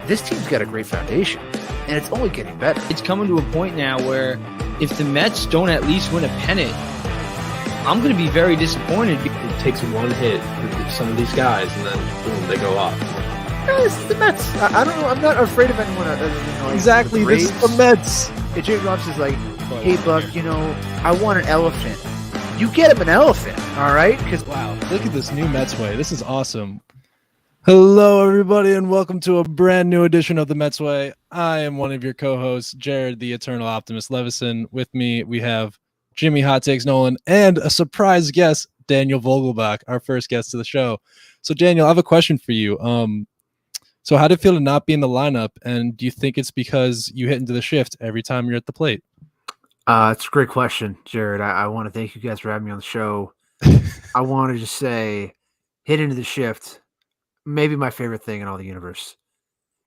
this team's got a great foundation, and it's only getting better. It's coming to a point now where if the Mets don't at least win a pennant, I'm going to be very disappointed. It takes one hit with some of these guys, and then boom, they go off. Yeah, this is the Mets. I don't know. I'm not afraid of anyone. Exactly, this is the Mets. And James Robinson's like, hey, Buck, I want an elephant. You get him an elephant, all right? Because wow, look at this new Mets way. This is awesome. Hello, everybody, and welcome to a brand new edition of the Mets Way. I am one of your co-hosts, Jared, the Eternal Optimist Levison. With me, we have Jimmy Hot Takes Nolan and a surprise guest, Daniel Vogelbach, our first guest to the show. So, Daniel, I have a question for you. So how did it feel to not be in the lineup, and do you think it's because you hit into the shift every time you're at the plate? It's a great question, Jared. I want to thank you guys for having me on the show. I want to just say, hit into the shift, maybe my favorite thing in all the universe.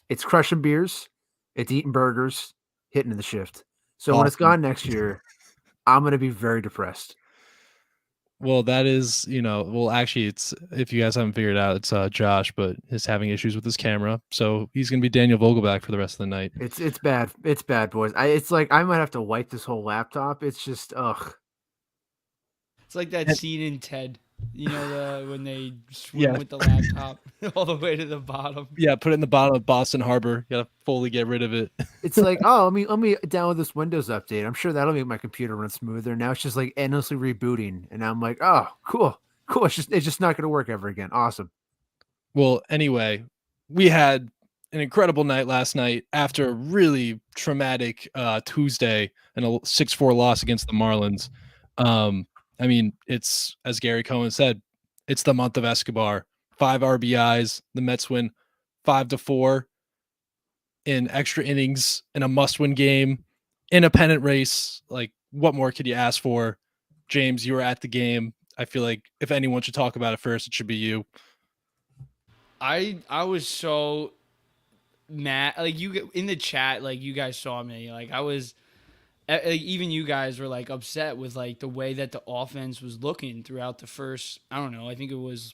It's crushing beers, it's eating burgers, hitting the shift. So Awesome. When it's gone next year, I'm going to be very depressed. Well, that is, actually, it's, if you guys haven't figured it out, it's Josh, but he's having issues with his camera. So he's going to be Daniel Vogelbach for the rest of the night. It's bad. It's bad, boys. It's like I might have to wipe this whole laptop. It's just, ugh. It's like that scene in Ted, when they swim with the laptop all the way to the bottom. Yeah, put it in the bottom of Boston Harbor. You got to fully get rid of it. It's like, let me download this Windows update. I'm sure that'll make my computer run smoother. Now it's just like endlessly rebooting, and I'm like, oh, cool. It's just not going to work ever again. Awesome. Well, anyway, we had an incredible night last night after a really traumatic Tuesday and a 6-4 loss against the Marlins. It's, as Gary Cohen said, it's the month of Escobar. 5 RBIs. The Mets win 5-4 in extra innings in a must-win game in a pennant race. Like, what more could you ask for? James, you were at the game. I feel like if anyone should talk about it first, it should be you. I was so mad. Like, you in the chat, like, you guys saw me. Like, I was. Even you guys were like upset with like the way that the offense was looking throughout the first. I don't know. I think it was.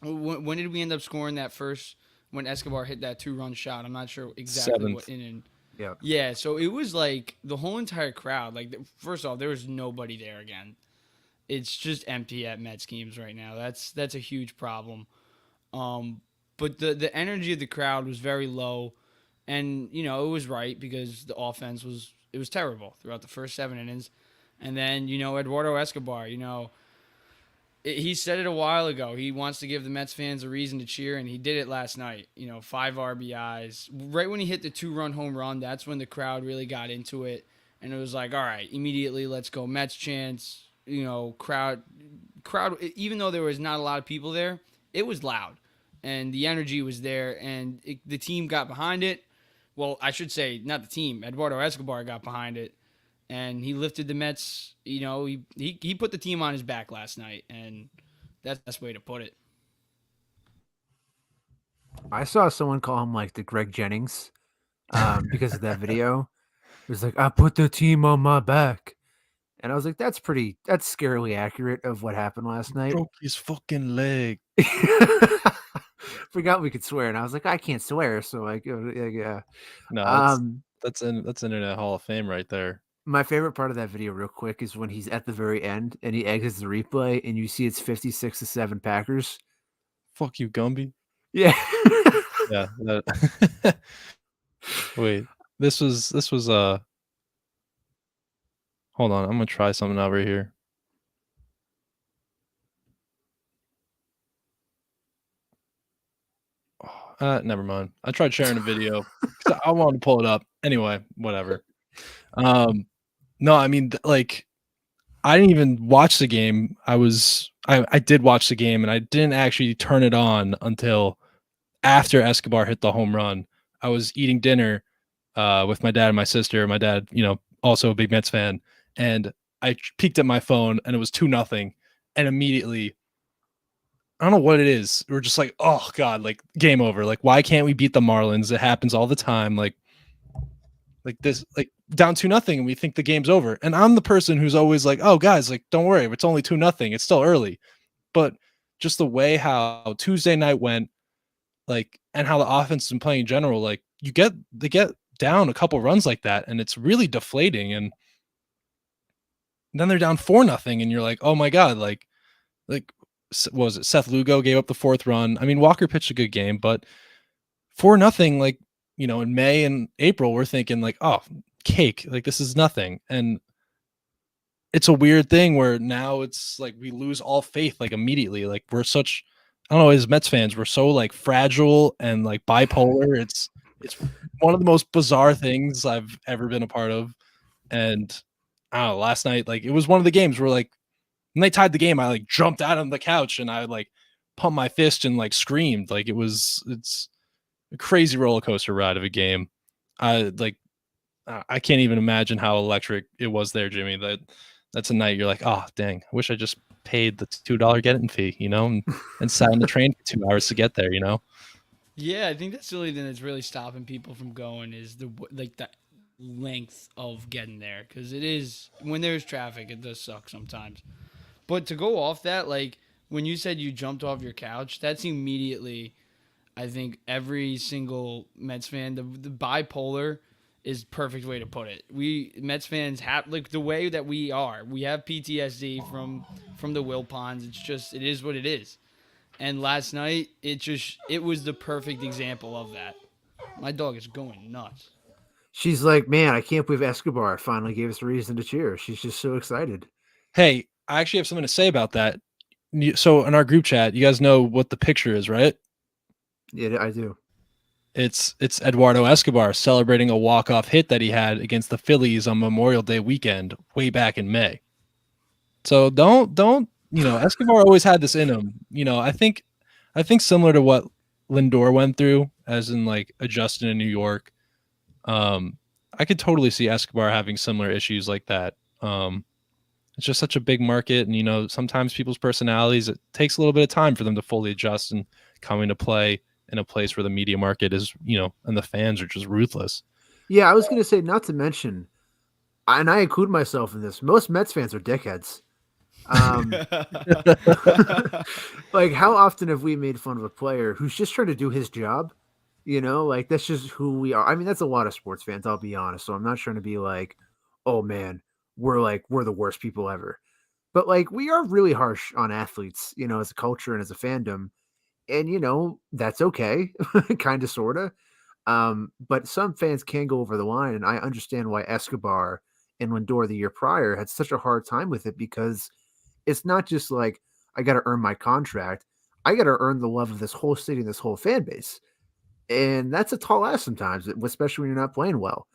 When did we end up scoring that first? When Escobar hit that 2-run shot, I'm not sure exactly 7th. what inning. Yeah. Yeah. So it was like the whole entire crowd. Like, first off, there was nobody there again. It's just empty at Mets games right now. That's a huge problem. But the energy of the crowd was very low, and it was right because the offense was. It was terrible throughout the first 7 innings. And then, Eduardo Escobar, he said it a while ago. He wants to give the Mets fans a reason to cheer, and he did it last night. 5 RBIs. Right when he hit the 2-run home run, that's when the crowd really got into it. And it was like, all right, immediately let's go Mets chants. Crowd, even though there was not a lot of people there, it was loud. And the energy was there, and the team got behind it. Well, I should say not the team. Eduardo Escobar got behind it, and he lifted the Mets. He put the team on his back last night, and that's the best way to put it. I saw someone call him like the Greg Jennings because of that video. It was like, I put the team on my back. And I was like, that's scarily accurate of what happened last night. Broke his fucking leg. Forgot we could swear, and I was like, I can't swear, so yeah. No, that's Internet Hall of Fame right there. My favorite part of that video, real quick, is when he's at the very end and he exits the replay, and you see it's 56-7 Packers. Fuck you, Gumby. Yeah. Yeah. Wait, this was. Hold on, I'm gonna try something over here. Never mind. I tried sharing a video because I wanted to pull it up. Anyway, whatever. No, I didn't even watch the game. I did watch the game, and I didn't actually turn it on until after Escobar hit the home run. I was eating dinner with my dad and my sister. My dad, also a big Mets fan, and I peeked at my phone, and it was 2-0, and immediately. I don't know what it is. We're just like, oh God, like game over. Like, why can't we beat the Marlins? It happens all the time. Like this, like down 2-0, and we think the game's over. And I'm the person who's always like, oh guys, like don't worry, it's only 2-0. It's still early. But just the way how Tuesday night went, like, and how the offense has been playing in general, like they get down a couple runs like that, and it's really deflating. And then they're down 4-0, and you're like, oh my god, like what was it? Seth Lugo gave up the 4th run. I mean, Walker pitched a good game, but 4-0, like, in May and April, we're thinking like, oh, cake, like this is nothing. And it's a weird thing where now it's like we lose all faith like immediately. Like we're such, I don't know, as Mets fans, we're so like fragile and like bipolar. It's one of the most bizarre things I've ever been a part of. And I don't know, last night, like it was one of the games where like when they tied the game, I like jumped out on the couch and I like pumped my fist and like screamed. Like it's a crazy roller coaster ride of a game. I can't even imagine how electric it was there, Jimmy. That's a night you're like, oh dang, I wish I just paid the $2 get-in fee, and sat on the train for 2 hours to get there, Yeah, I think that's the only thing that's really stopping people from going is the length of getting there, because it is, when there's traffic, it does suck sometimes. But to go off that, like when you said you jumped off your couch, that's immediately, I think every single Mets fan, the bipolar is perfect way to put it. We Mets fans have, like, the way that we are. We have PTSD from the Wilpons. It's just, it is what it is. And last night, it was the perfect example of that. My dog is going nuts. She's like, man, I can't believe Escobar finally gave us a reason to cheer. She's just so excited. Hey, I actually have something to say about that. So in our group chat, you guys know what the picture is, right? Yeah, I do. It's Eduardo Escobar celebrating a walk-off hit that he had against the Phillies on Memorial Day weekend way back in May. So don't Escobar always had this in him. I think similar to what Lindor went through, as in like adjusting in New York. I could totally see Escobar having similar issues like that. It's just such a big market, and sometimes people's personalities, it takes a little bit of time for them to fully adjust and come into play in a place where the media market is, and the fans are just ruthless. Yeah, I was going to say, not to mention, and I include myself in this, most Mets fans are dickheads. Like, how often have we made fun of a player who's just trying to do his job? Like, that's just who we are. I mean, that's a lot of sports fans, I'll be honest. So I'm not trying to be like, oh man, we're the worst people ever. But like, we are really harsh on athletes, as a culture and as a fandom. And that's okay, kind of, sort of. But some fans can go over the line, and I understand why Escobar and Lindor the year prior had such a hard time with it, because it's not just like, I got to earn my contract. I got to earn the love of this whole city, this whole fan base. And that's a tall ask sometimes, especially when you're not playing well.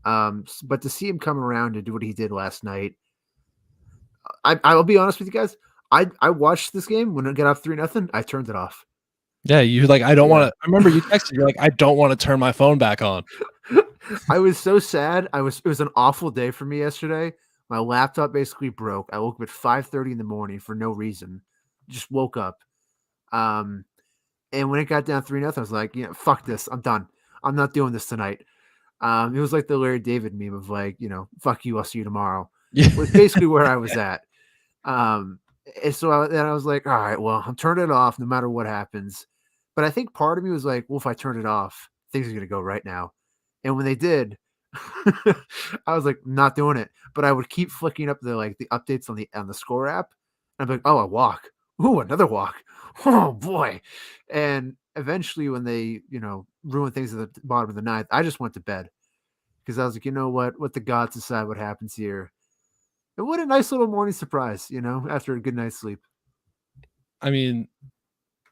But to see him come around and do what he did last night, I'll be honest with you guys. I watched this game when it got up 3-0. I turned it off. Yeah, you're like, I don't want to. I remember you texted. You're like, I don't want to turn my phone back on. I was so sad. It was an awful day for me yesterday. My laptop basically broke. I woke up at 5:30 in the morning for no reason. Just woke up. And when it got down 3-0, I was like, fuck this. I'm done. I'm not doing this tonight. It was like the Larry David meme of like, fuck you, I'll see you tomorrow. Yeah. Was basically where I was at. And so I was like, all right, well, I'm turning it off no matter what happens. But I think part of me was like, well, if I turn it off, things are going to go right now. And when they did, I was like, not doing it. But I would keep flicking up the updates on the score app. And I'd be like, oh, a walk. Ooh, another walk. Oh boy. And eventually when they, ruined things at the bottom of the ninth, I just went to bed. Because I was like, you know what? Let the gods decide what happens here. And what a nice little morning surprise, after a good night's sleep. I mean,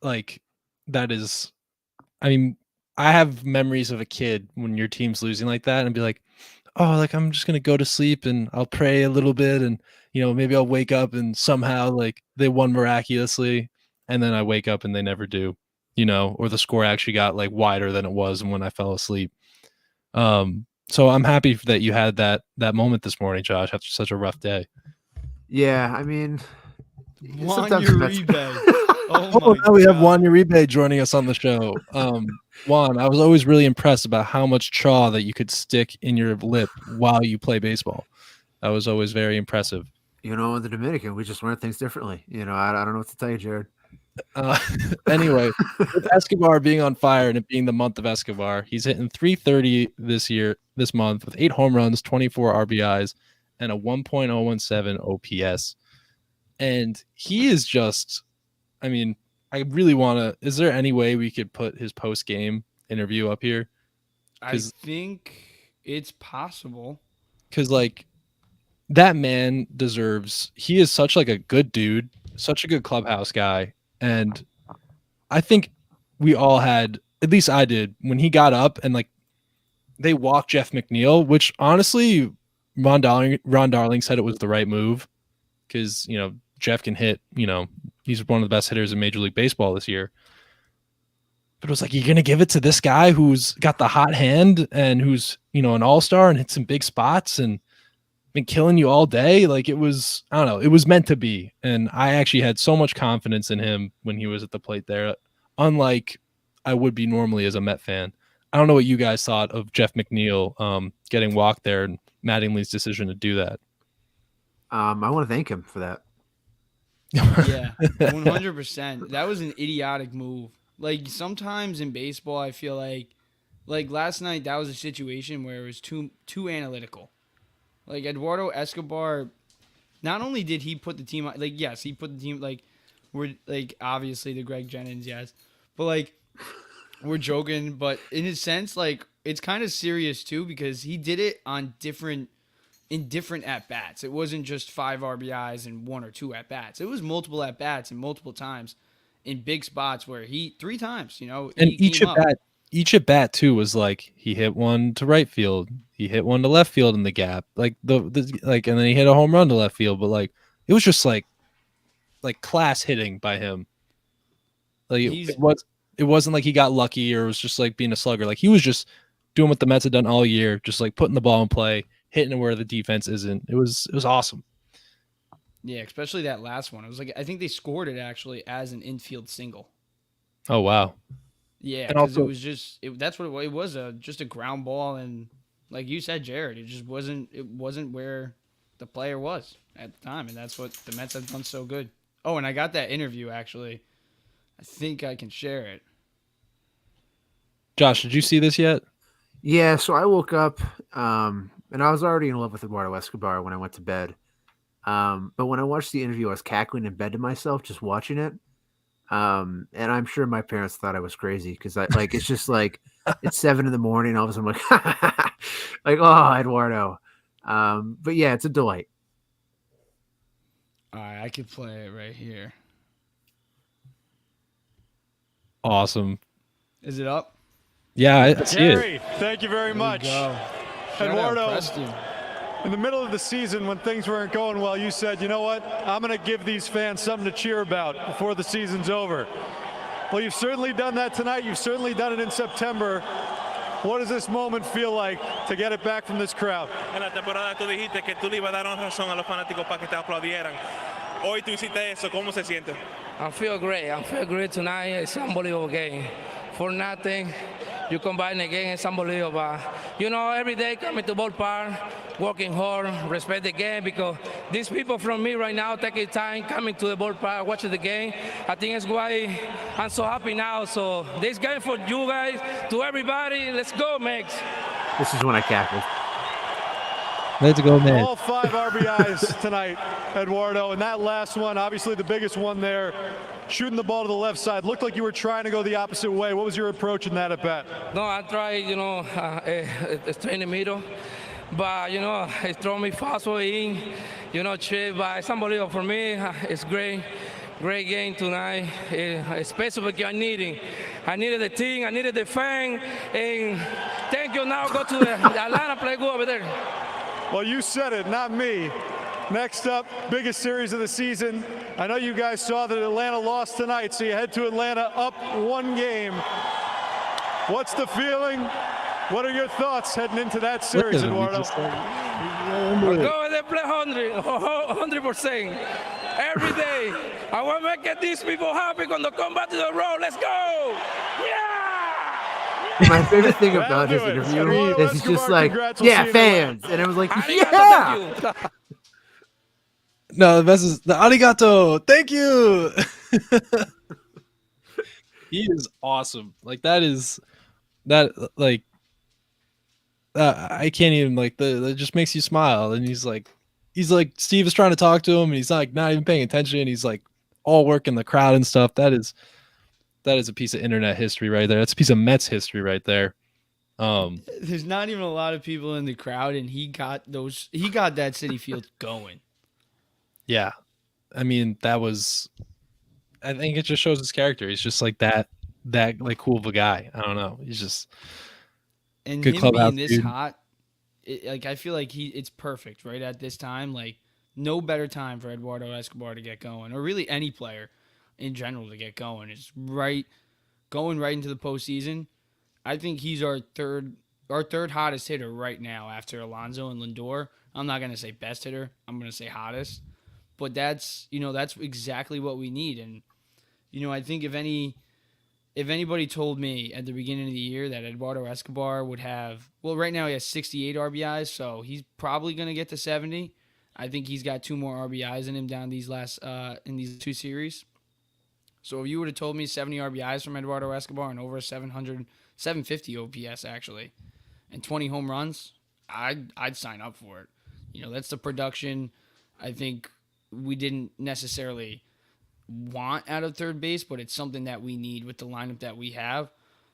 like, that is, I mean, I have memories of a kid when your team's losing like that and be like, oh, like, I'm just going to go to sleep and I'll pray a little bit. And, maybe I'll wake up and somehow like they won miraculously. And then I wake up and they never do, or the score actually got like wider than it was when I fell asleep. So I'm happy that you had that moment this morning, Josh, after such a rough day. Yeah, I mean, Juan Uribe. Now we have Juan Uribe joining us on the show. Juan, I was always really impressed about how much chaw that you could stick in your lip while you play baseball. That was always very impressive. In the Dominican, we just learn things differently. I don't know what to tell you, Jared. Anyway, with Escobar being on fire and it being the month of Escobar, he's hitting 330 this month with 8 home runs, 24 RBIs, and a 1.017 OPS. And he is just, I mean, I really want to. Is there any way we could put his post game interview up here? I think it's possible. Because like that man deserves. He is such like a good dude, such a good clubhouse guy, and I think we all had, at least I did, when he got up and like they walked Jeff McNeil, which honestly, Ron Darling said it was the right move because Jeff can hit. He's one of the best hitters in Major League Baseball this year. But it was like, you're gonna give it to this guy who's got the hot hand and who's an all-star and hit some big spots and been killing you all day. Like it was, I don't know, it was meant to be. And I actually had so much confidence in him when he was at the plate there, unlike I would be normally as a Met fan. I don't know what you guys thought of Jeff McNeil getting walked there and Mattingly's decision to do that. I want to thank him for that. Yeah, 100%. That was an idiotic move. Like sometimes in baseball, I feel like last night that was a situation where it was too analytical. Like Eduardo Escobar, not only did he put the team on, like yes, he put the team we're obviously the Greg Jennings, yes, but we're joking, but in a sense it's kind of serious too because he did it on different at bats. It wasn't just 5 RBIs and 1 or 2 at bats. It was multiple at bats and multiple times in big spots where 3 times, and each at bat too was like he hit one to right field, he hit one to left field in the gap, and then he hit a home run to left field. But it was just like class hitting by him. It wasn't like he got lucky or was just like being a slugger. Like he was just doing what the Mets had done all year, just like putting the ball in play, hitting it where the defense isn't. It was awesome. Yeah, especially that last one. It was I think they scored it actually as an infield single. Oh wow. Yeah, because it was just that's what it was, just a ground ball, and like you said, Jared, it wasn't where the player was at the time, and that's what the Mets have done so good. Oh, and I got that interview actually. I think I can share it. Josh, did you see this yet? Yeah, so I woke up and I was already in love with Eduardo Escobar when I went to bed. But when I watched the interview, I was cackling in bed to myself just watching it. And I'm sure my parents thought I was crazy because it's just it's 7 a.m. all of a sudden I'm like, oh, Eduardo. But yeah, it's a delight. All right, I could play it right here. Awesome. Is it up? Yeah, I see Gary, it. thank you very much. Eduardo, in the middle of the season when things weren't going well, you said, you know what, I'm going to give these fans something to cheer about before the season's over. Well, you've certainly done that tonight. You've certainly done it in September. What does this moment feel like to get it back from this crowd? En la temporada tú dijiste que tú le ibas a dar una razón a los fanáticos para que te aplaudieran. Hoy tú hiciste eso. ¿Cómo se siente? I feel great tonight. It's an unbelievable game. For nothing, you combine again, it's unbelievable. Every day coming to ballpark, working hard, respect the game, because these people from me right now taking time, coming to the ballpark, watching the game. I think it's why I'm so happy now. So this game for you guys, to everybody, let's go, Mex. This is when I cackled. Let's go, man. All 5 RBIs tonight, Eduardo. And that last one, obviously the biggest one there, shooting the ball to the left side. Looked like you were trying to go the opposite way. What was your approach in that at bat? No, I tried, straight in the middle. But, it throw me fastball in, chip. But it's unbelievable for me. It's great. Great game tonight, especially because I needed the team, I needed the fan, and thank you. Now go to the Atlanta, play good over there. Well, you said it, not me. Next up, biggest series of the season. I know you guys saw that Atlanta lost tonight, so you head to Atlanta up 1 game. What's the feeling? What are your thoughts heading into that series, Eduardo? Go over there, play 100%. Every day. I want to make these people happy when they come back to the road. Let's go! Yeah! My favorite thing about his interview is he's just like, yeah, fans. And I was like, yeah! No, the best is the arigato. Thank you. He is awesome. Like that is that like I can't even like that just makes you smile. And he's like Steve is trying to talk to him, and he's like not even paying attention. He's like all working the crowd and stuff. That is a piece of internet history right there. That's a piece of Mets history right there. There's not even a lot of people in the crowd, and he got that City Field going. Yeah, I mean that was. I think it just shows his character. He's just like that like cool of a guy. I don't know. He's just And good him clubhouse being this dude. hot, like I feel like it's perfect right at this time. Like no better time for Eduardo Escobar to get going, or really any player in general to get going. It's going right into the postseason. I think he's our third hottest hitter right now after Alonso and Lindor. I'm not gonna say best hitter. I'm gonna say hottest. But that's exactly what we need. And I think if anybody told me at the beginning of the year that Eduardo Escobar would have, well, right now he has 68 RBIs, so he's probably going to get to 70. I think he's got 2 more RBIs in him down these in these 2 series. So if you would have told me 70 RBIs from Eduardo Escobar and over 750 OPS actually, and 20 home runs, I'd sign up for it. That's the production I think we didn't necessarily want out of third base, but it's something that we need with the lineup that we have.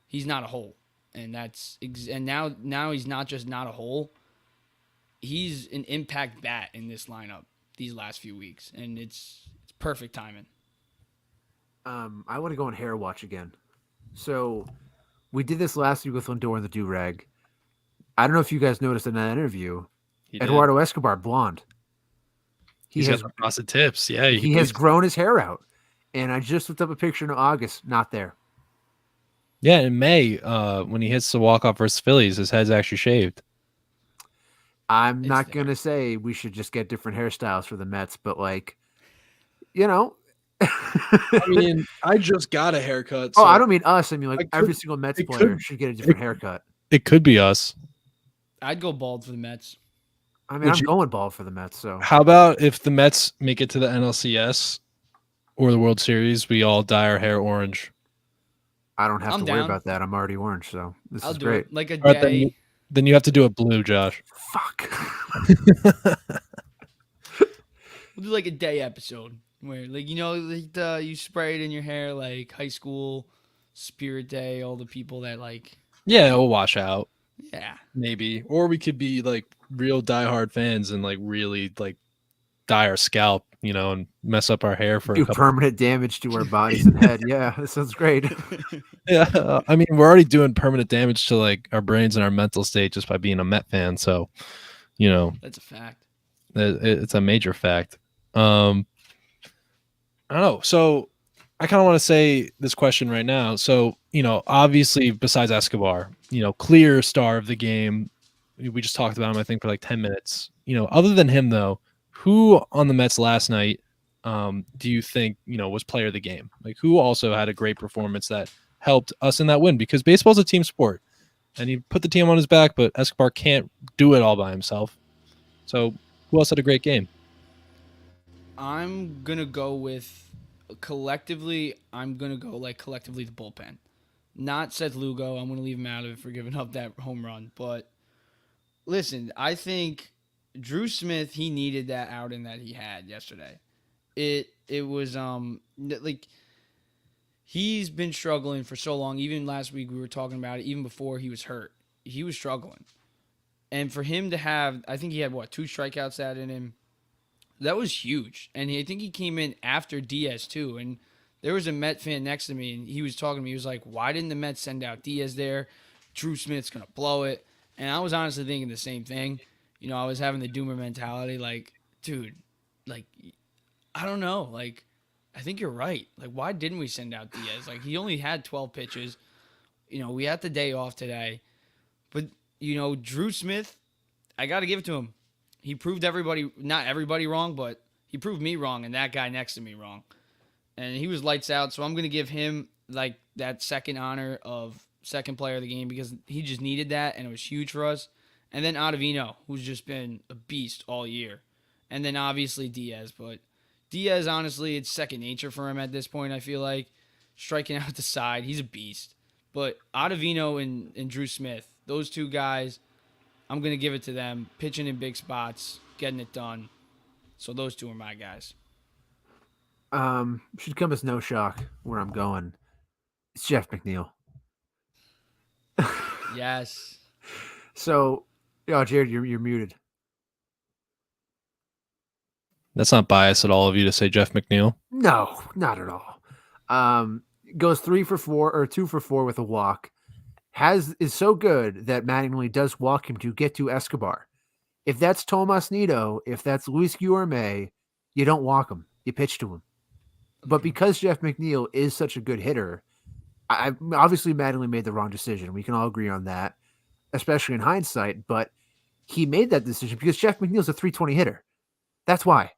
He's not a hole, and now he's not just not a hole. He's an impact bat in this lineup these last few weeks, and it's perfect timing. I want to go on hair watch again. So we did this last week with Lindor and the do-rag. I don't know if you guys noticed in that interview, Eduardo Escobar blonde. He's got the frosted tips. Yeah, he has grown his hair out, and I just looked up a picture in August. Not there. Yeah, in May, when he hits the walk-off versus Phillies, his head's actually shaved. I'm not going to say we should just get different hairstyles for the Mets, but I mean, I just got a haircut. So I don't mean us. I mean, every single Mets player should get a different haircut. It could be us. I'd go bald for the Mets. I mean, I'm going bald for the Mets. So how about if the Mets make it to the NLCS or the World Series, we all dye our hair orange? I don't have to worry about that. I'm already orange, so this is great. Like a day. Then you have to do it blue, Josh. Fuck. We'll do like a day episode where, you spray it in your hair like high school, Spirit Day, all the people that like. Yeah, it'll wash out. Yeah. Maybe. Or we could be like real diehard fans and like really like dye our scalp, and mess up our hair for permanent damage to our bodies and head. Yeah, that sounds great. Yeah, I mean, we're already doing permanent damage to like our brains and our mental state just by being a Met fan. So, that's a fact. It's a major fact. I don't know. So I kind of want to say this question right now. So, obviously besides Escobar, clear star of the game. We just talked about him, I think, for like 10 minutes. Other than him though, who on the Mets last night do you think, was player of the game? Like who also had a great performance that helped us in that win? Because baseball's a team sport and he put the team on his back, but Escobar can't do it all by himself. So who else had a great game? I'm going to go with collectively the bullpen. Not Seth Lugo. I'm going to leave him out of it for giving up that home run. But listen, I think Drew Smith, he needed that outing that he had yesterday. It was like he's been struggling for so long. Even last week we were talking about it. Even before he was hurt, he was struggling. And for him to have, I think he had 2 strikeouts that in him. That was huge. And I think he came in after Diaz too. And there was a Met fan next to me, and he was talking to me. He was like, "Why didn't the Mets send out Diaz there? Drew Smith's gonna blow it." And I was honestly thinking the same thing. I was having the doomer mentality, like, dude, like, I don't know. Like, I think you're right. Like, why didn't we send out Diaz? Like, he only had 12 pitches. We had the day off today. But, Drew Smith, I got to give it to him. He proved not everybody wrong, but he proved me wrong and that guy next to me wrong. And he was lights out. So I'm going to give him, like, that second honor of second player of the game because he just needed that, and it was huge for us. And then Ottavino, who's just been a beast all year. And then obviously Diaz. But Diaz, honestly, it's second nature for him at this point, I feel like. striking out the side. He's a beast. But Ottavino and Drew Smith, those two guys, I'm going to give it to them. Pitching in big spots, getting it done. So those two are my guys. Should come as no shock where I'm going. It's Jeff McNeil. Yes. So, Jared, you're muted. That's not biased at all of you to say Jeff McNeil. No, not at all. Goes 3 for 4 or 2 for 4 with a walk. Is so good that Mattingly does walk him to get to Escobar. If that's Tomas Nido, if that's Luis Guillorme, you don't walk him. You pitch to him. But because Jeff McNeil is such a good hitter, I obviously Mattingly made the wrong decision. We can all agree on that, especially in hindsight. But he made that decision because Jeff McNeil's a 320 hitter. That's why.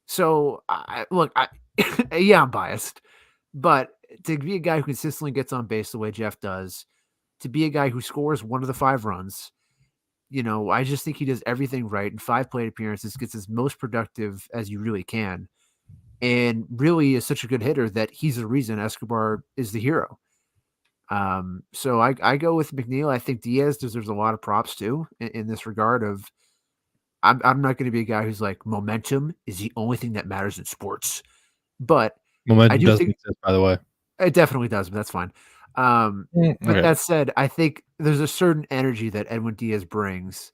So, yeah, I'm biased. But to be a guy who consistently gets on base the way Jeff does, to be a guy who scores 1 of the 5 runs, I just think he does everything right. In 5 plate appearances, gets as most productive as you really can. And really is such a good hitter that he's the reason Escobar is the hero. So I go with McNeil. I think Diaz deserves a lot of props too in this regard of I'm not going to be a guy who's like momentum is the only thing that matters in sports. But Momentum I do doesn't think exist, by the way. it definitely does, but that's fine. But that said, I think there's a certain energy that Edwin Diaz brings.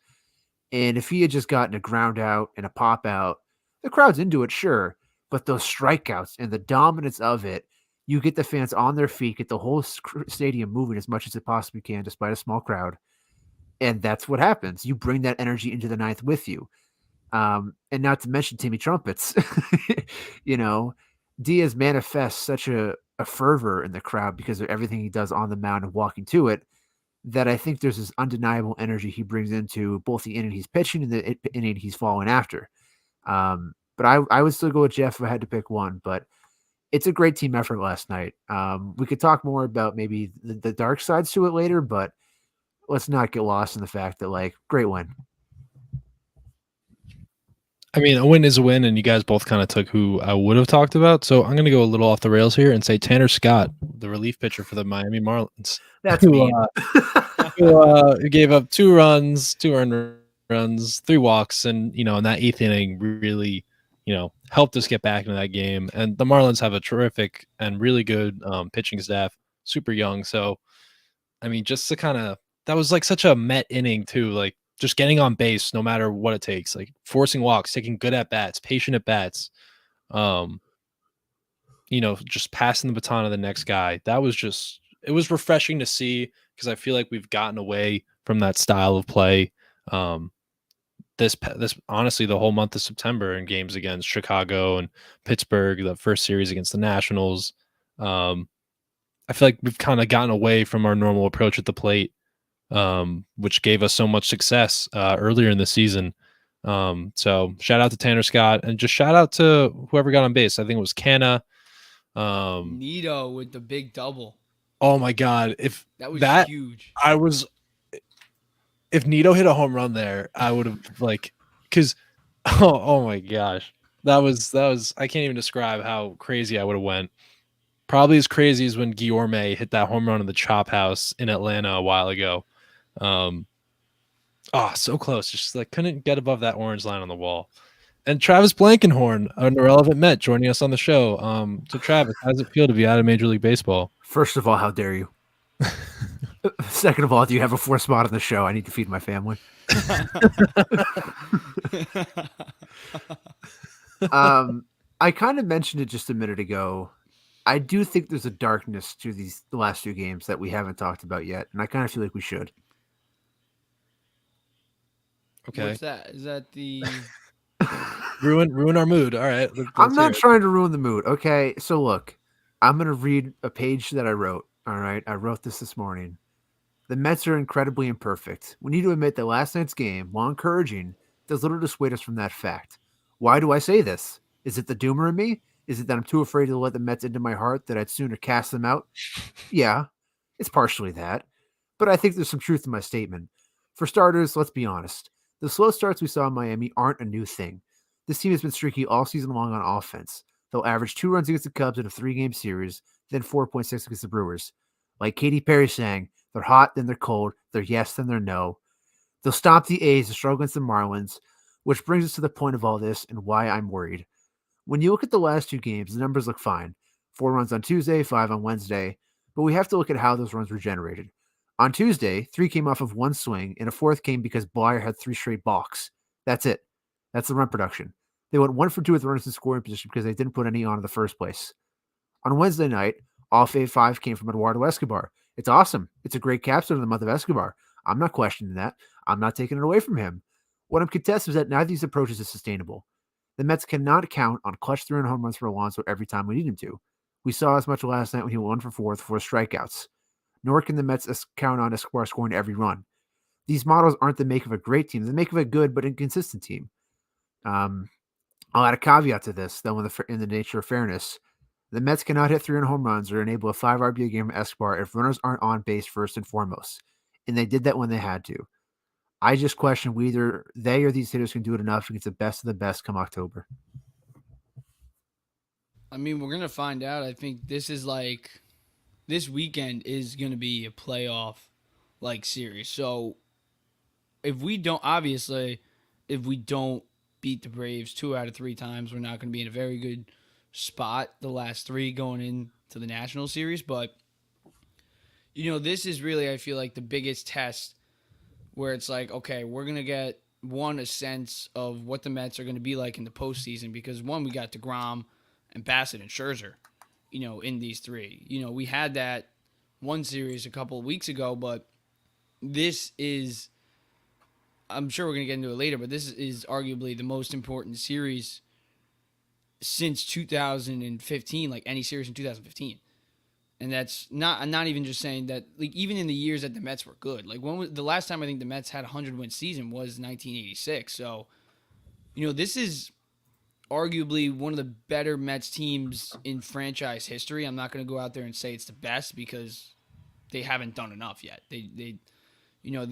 And if he had just gotten a ground out and a pop out, the crowd's into it, sure. But those strikeouts and the dominance of it, you get the fans on their feet, get the whole stadium moving as much as it possibly can, despite a small crowd. And that's what happens. You bring that energy into the ninth with you. And not to mention Timmy Trumpets. Diaz manifests such a fervor in the crowd because of everything he does on the mound and walking to it, that I think there's this undeniable energy he brings into both the inning he's pitching and the inning he's following after. But I would still go with Jeff if I had to pick one, but it's a great team effort last night. We could talk more about maybe the dark sides to it later, but let's not get lost in the fact that, great win. I mean, a win is a win, and you guys both kind of took who I would have talked about. So I'm going to go a little off the rails here and say Tanner Scott, the relief pitcher for the Miami Marlins. That's mean. who gave up 2 runs, 2 earned runs, 3 walks, and in that 8th inning really, helped us get back into that game. And the Marlins have a terrific and really good pitching staff, super young. So, I mean, just to kind of that was such a Met inning too, just getting on base no matter what it takes, forcing walks, taking good at bats, patient at bats, just passing the baton to the next guy. That was it was refreshing to see because I feel like we've gotten away from that style of play. This honestly, the whole month of September in games against Chicago and Pittsburgh, the first series against the Nationals. I feel like we've kind of gotten away from our normal approach at the plate, which gave us so much success earlier in the season. So shout out to Tanner Scott and just shout out to whoever got on base. I think it was Canna. Nido with the big double. Oh my God. If that was huge. If Nido hit a home run there, I would have because oh my gosh. That was I can't even describe how crazy I would have went. Probably as crazy as when Guillorme hit that home run in the Chop House in Atlanta a while ago. So close. Just couldn't get above that orange line on the wall. And Travis Blankenhorn, an irrelevant Met, joining us on the show. So Travis, how does it feel to be out of Major League Baseball? First of all, how dare you? Second of all, do you have a 4th spot on the show? I need to feed my family. I kind of mentioned it just a minute ago. I do think there's a darkness to the last 2 games that we haven't talked about yet, and I kind of feel like we should. Okay. What's that? Is that the ruin our mood? All right. I'm not trying to ruin the mood. Okay, so look, I'm going to read a page that I wrote. All right, I wrote this morning. The Mets are incredibly imperfect. We need to admit that last night's game, while encouraging, does little to dissuade us from that fact. Why do I say this? Is it the doomer in me? Is it that I'm too afraid to let the Mets into my heart that I'd sooner cast them out? Yeah, it's partially that. But I think there's some truth in my statement. For starters, let's be honest. The slow starts we saw in Miami aren't a new thing. This team has been streaky all season long on offense. They'll average 2 runs against the Cubs in a 3-game series, than 4.6 against the Brewers. Like Katy Perry saying, they're hot, then they're cold, they're yes, then they're no. They'll stomp the A's and struggle against the Marlins, which brings us to the point of all this and why I'm worried. When you look at the last 2 games, the numbers look fine. 4 runs on Tuesday, 5 on Wednesday, but we have to look at how those runs were generated. On Tuesday, 3 came off of 1 swing, and a 4th came because Blyer had 3 straight balks. That's it. That's the run production. They went 1 for 2 with runners in scoring position because they didn't put any on in the first place. On Wednesday night, all 5 came from Eduardo Escobar. It's awesome. It's a great capstone of the month of Escobar. I'm not questioning that. I'm not taking it away from him. What I'm contesting is that neither of these approaches is sustainable. The Mets cannot count on clutch 3-run home runs for Alonso every time we need him to. We saw as much last night when he went 1 for 4 with 4 strikeouts. Nor can the Mets count on Escobar scoring every run. These models aren't the make of a great team. They make of a good but inconsistent team. I'll add a caveat to this, though, in the nature of fairness. The Mets cannot hit 3-run home runs or enable a 5 RBI game from Escobar if runners aren't on base first and foremost. And they did that when they had to. I just question whether they or these hitters can do it enough against the best of the best come October. I mean, we're going to find out. I think this weekend is going to be a playoff series. So if we don't beat the Braves 2 out of 3 times, we're not going to be in a very good spot the last 3 going into the National Series. But, this is really, I feel like, the biggest test where it's like, okay, we're going to get, a sense of what the Mets are going to be like in the postseason because, we got DeGrom and Bassett and Scherzer, in these 3. We had that one series a couple of weeks ago, but this is, I'm sure we're going to get into it later, but this is arguably the most important series since 2015, like any series in 2015. And that's I'm not even just saying that, even in the years that the Mets were good. The last time I think the Mets had a 100-win season was 1986. So, this is arguably one of the better Mets teams in franchise history. I'm not going to go out there and say it's the best because they haven't done enough yet. They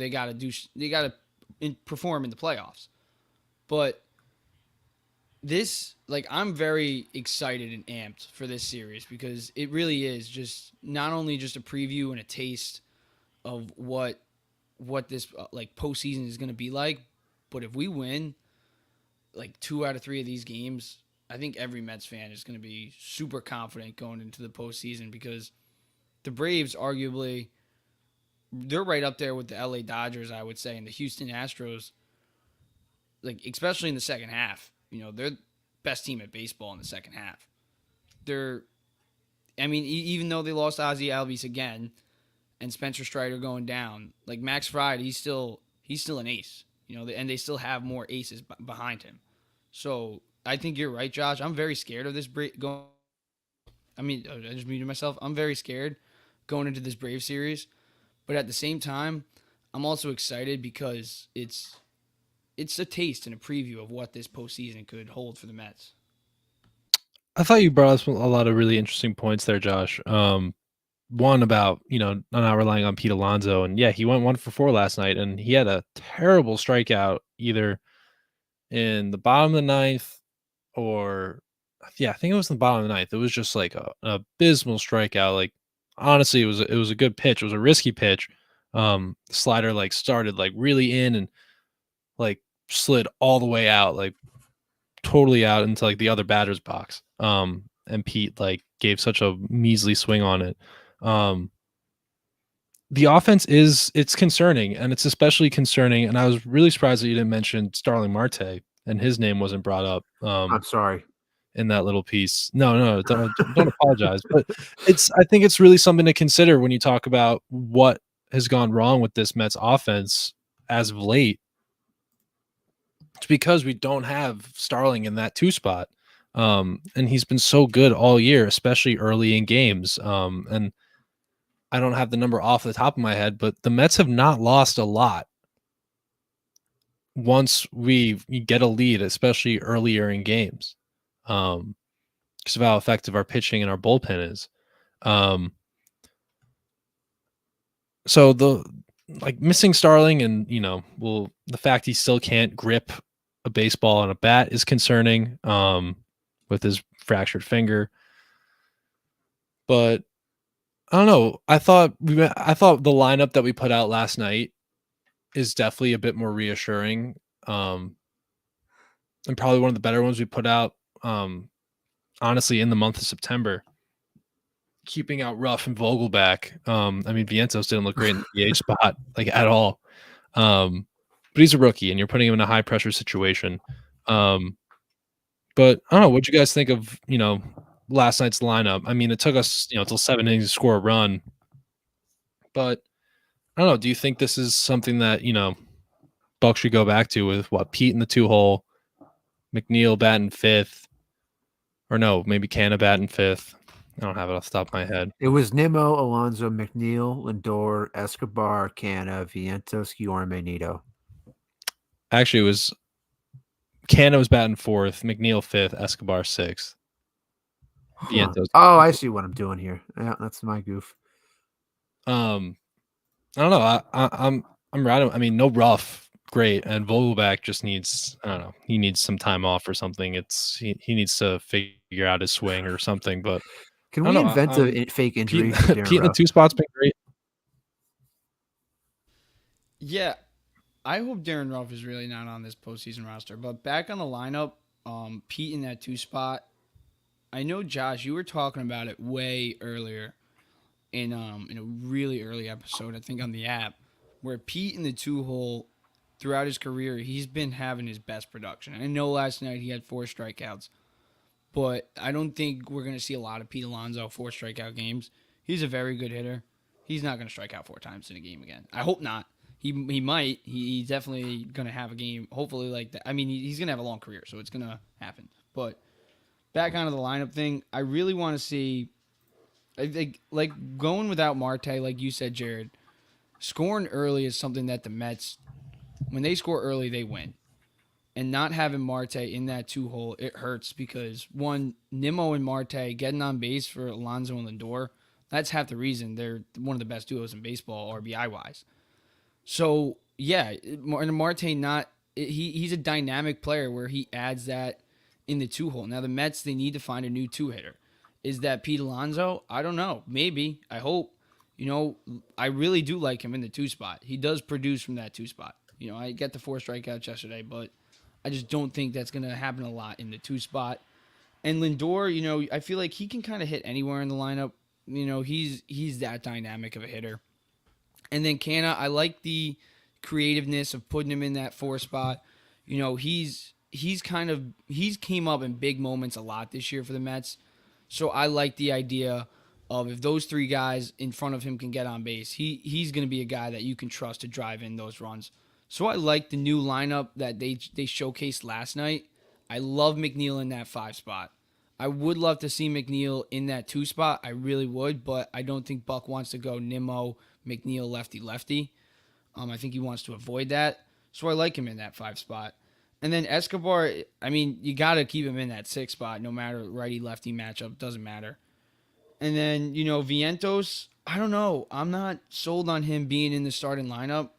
got to perform in the playoffs. But this, I'm very excited and amped for this series because it really is just not only just a preview and a taste of what this postseason is going to be like, but if we win 2 out of 3 of these games, I think every Mets fan is going to be super confident going into the postseason because the Braves arguably, they're right up there with the LA Dodgers, I would say, and the Houston Astros, especially in the second half. They're the best team at baseball in the second half. Even though they lost Ozzie Albies again and Spencer Strider going down, Max Fried, he's still an ace, and they still have more aces behind him. So I think you're right, Josh. I'm very scared of this I just muted myself. I'm very scared going into this Brave series, but at the same time, I'm also excited because it's a taste and a preview of what this postseason could hold for the Mets. I thought you brought up a lot of really interesting points there, Josh. One about, not relying on Pete Alonso. And yeah, he went 1 for 4 last night, and he had a terrible strikeout either in the bottom of the 9th or, I think it was in the bottom of the 9th. It was just an abysmal strikeout. Honestly, it was a good pitch. It was a risky pitch. The slider started really in and slid all the way out, totally out into the other batter's box. And Pete gave such a measly swing on it. The offense it's concerning, and it's especially concerning. And I was really surprised that you didn't mention Starling Marte and his name wasn't brought up. I'm sorry. In that little piece. No, don't apologize. But I think it's really something to consider when you talk about what has gone wrong with this Mets offense as of late. It's because we don't have Starling in that 2 spot. And he's been so good all year, especially early in games. And I don't have the number off the top of my head, but the Mets have not lost a lot once we get a lead, especially earlier in games. Because of how effective our pitching and our bullpen is. So the missing Starling and the fact he still can't grip a baseball on a bat is concerning with his fractured finger. But I don't know. I thought the lineup that we put out last night is definitely a bit more reassuring. And probably one of the better ones we put out, honestly, in the month of September. Keeping out Ruff and Vogelback. I mean, Vientos didn't look great in the DH spot, like at all. But he's a rookie, and you're putting him in a high pressure situation. But I don't know. What you guys think of last night's lineup? I mean, it took us till 7 innings to score a run, but I don't know. Do you think this is something that Buck should go back to with Pete in the 2-hole, McNeil batting fifth, or no, maybe Canna batting fifth? I don't have it off the top of my head. It was Nimmo, Alonso, McNeil, Lindor, Escobar, Canna, Vientos, Guillorme, Nito. Actually, it was Canna was batting fourth, McNeil fifth, Escobar sixth. Vientos. Oh, I see what I'm doing here. Yeah, that's my goof. I don't know. I'm right. I mean, no Ruff, great, and Vogelback just needs. I don't know. He needs some time off or something. He needs to figure out his swing or something. But can we invent a fake injury? Pete in the 2 spot's been great. Yeah, I hope Darren Ruff is really not on this postseason roster. But back on the lineup, Pete in that 2 spot. I know, Josh, you were talking about it way earlier in a really early episode, I think on the app, where Pete in the 2-hole throughout his career, he's been having his best production. I know last night he had 4 strikeouts, but I don't think we're going to see a lot of Pete Alonso 4 strikeout games. He's a very good hitter. He's not going to strike out 4 times in a game again. I hope not. He might. He's definitely going to have a game, hopefully like that. I mean, he's going to have a long career, so it's going to happen. But back onto the lineup thing, I really want to see, I think, like going without Marte, like you said, Jared, scoring early is something that the Mets, when they score early, they win. And not having Marte in that 2-hole, it hurts because, one, Nimmo and Marte getting on base for Alonso and Lindor, that's half the reason they're one of the best duos in baseball, RBI-wise. So, yeah, Marte he's a dynamic player where he adds that in the 2-hole. Now, the Mets, they need to find a new 2-hitter. Is that Pete Alonso? I don't know. Maybe. I hope. I really do like him in the 2 spot. He does produce from that 2 spot. I get the 4 strikeouts yesterday, but I just don't think that's going to happen a lot in the 2 spot. And Lindor, I feel like he can kind of hit anywhere in the lineup. He's that dynamic of a hitter. And then Canna, I like the creativeness of putting him in that 4 spot. He's came up in big moments a lot this year for the Mets. So I like the idea of if those 3 guys in front of him can get on base, he's going to be a guy that you can trust to drive in those runs. So I like the new lineup that they showcased last night. I love McNeil in that 5 spot. I would love to see McNeil in that 2 spot. I really would, but I don't think Buck wants to go Nimmo, McNeil, lefty-lefty. I think he wants to avoid that. So I like him in that 5 spot. And then Escobar, I mean, you got to keep him in that 6 spot no matter righty-lefty matchup. Doesn't matter. And then, Vientos, I don't know. I'm not sold on him being in the starting lineup.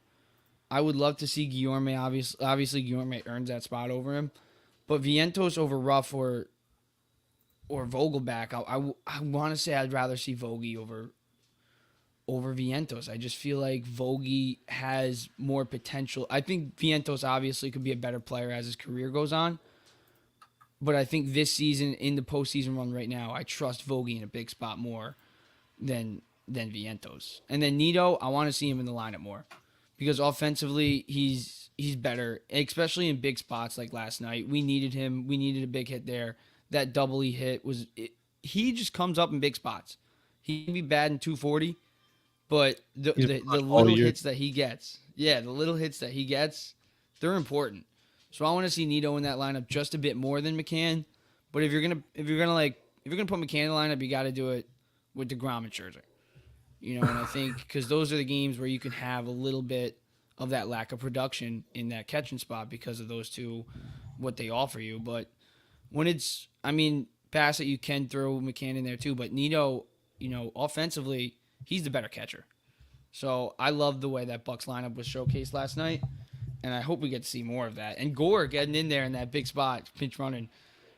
I would love to see Guillorme. Obviously, Guillorme earns that spot over him. But Vientos over Ruff or Vogelback, I want to say I'd rather see Vogie over Vientos. I just feel like Vogie has more potential. I think Vientos obviously could be a better player as his career goes on. But I think this season, in the postseason run right now, I trust Vogie in a big spot more than Vientos. And then Nito, I want to see him in the lineup more. Because offensively, he's better, especially in big spots like last night. We needed him. We needed a big hit there. That double he hit he just comes up in big spots. He can be bad in 240, but the little hits that he gets, they're important. So I want to see Nito in that lineup just a bit more than McCann. But if you're gonna put McCann in the lineup, you got to do it with DeGrom and Scherzer. And I think because those are the games where you can have a little bit of that lack of production in that catching spot because of those two, what they offer you. But when pass it, you can throw McCann in there too. But Nito, offensively, he's the better catcher. So I love the way that Bucks lineup was showcased last night, and I hope we get to see more of that. And Gore getting in there in that big spot, pinch running,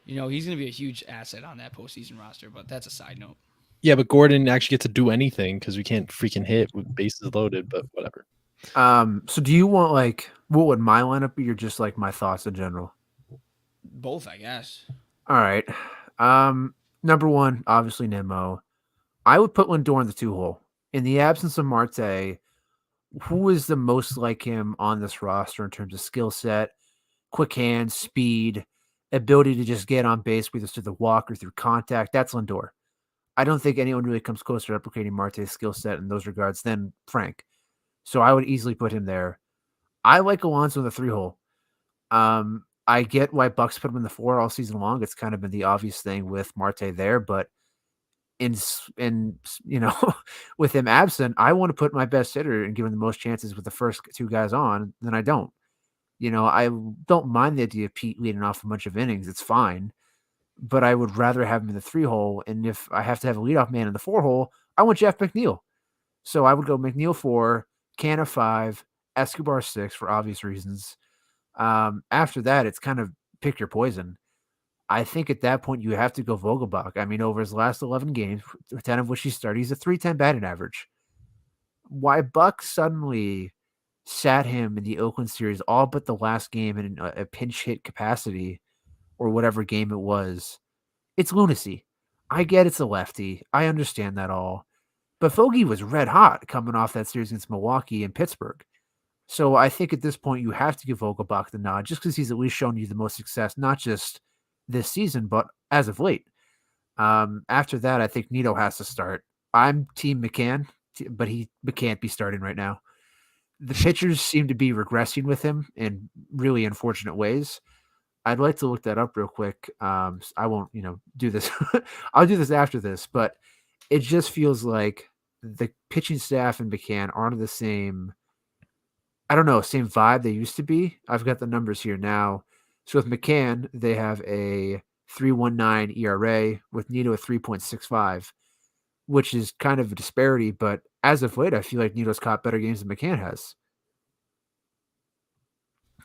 he's going to be a huge asset on that postseason roster. But that's a side note. Yeah, but Gordon actually get to do anything because we can't freaking hit with bases loaded. But whatever. So do you want like what would my lineup be, or just like my thoughts in general? Both, I guess. All right. Number one, obviously Nemo. I would put Lindor in the 2-hole. In the absence of Marte, who is the most like him on this roster in terms of skill set, quick hands, speed, ability to just get on base, whether through the walk or through contact? That's Lindor. I don't think anyone really comes close to replicating Marte's skill set in those regards than Frank. So I would easily put him there. I like Alonso in the 3-hole. I get why Bucks put him in the 4 all season long. It's kind of been the obvious thing with Marte there, but in with him absent, I want to put my best hitter and give him the most chances with the first 2 guys on. Then I don't. I don't mind the idea of Pete leading off a bunch of innings. It's fine, but I would rather have him in the 3-hole. And if I have to have a leadoff man in the 4-hole, I want Jeff McNeil. So I would go McNeil 4, Canna 5, Escobar 6 for obvious reasons. After that, it's kind of pick your poison. I think at that point you have to go Vogelbach. I mean, over his last 11 games, 10 of which he started, he's a 310 batting average. Why Buck suddenly sat him in the Oakland series, all but the last game in a pinch hit capacity or whatever game it was, it's lunacy. I get it's a lefty. I understand that all. But Fogey was red hot coming off that series against Milwaukee and Pittsburgh. So I think at this point you have to give Vogelbach the nod just because he's at least shown you the most success, not just this season, but as of late. After that, I think Nito has to start. I'm Team McCann, but he can't be starting right now. The pitchers seem to be regressing with him in really unfortunate ways. I'd like to look that up real quick. I won't, do this. I'll do this after this, but it just feels like the pitching staff and McCann aren't the same. I don't know, same vibe they used to be. I've got the numbers here now. So with McCann, they have a 3.19 ERA, with Nito a 3.65, which is kind of a disparity. But as of late, I feel like Nito's caught better games than McCann has.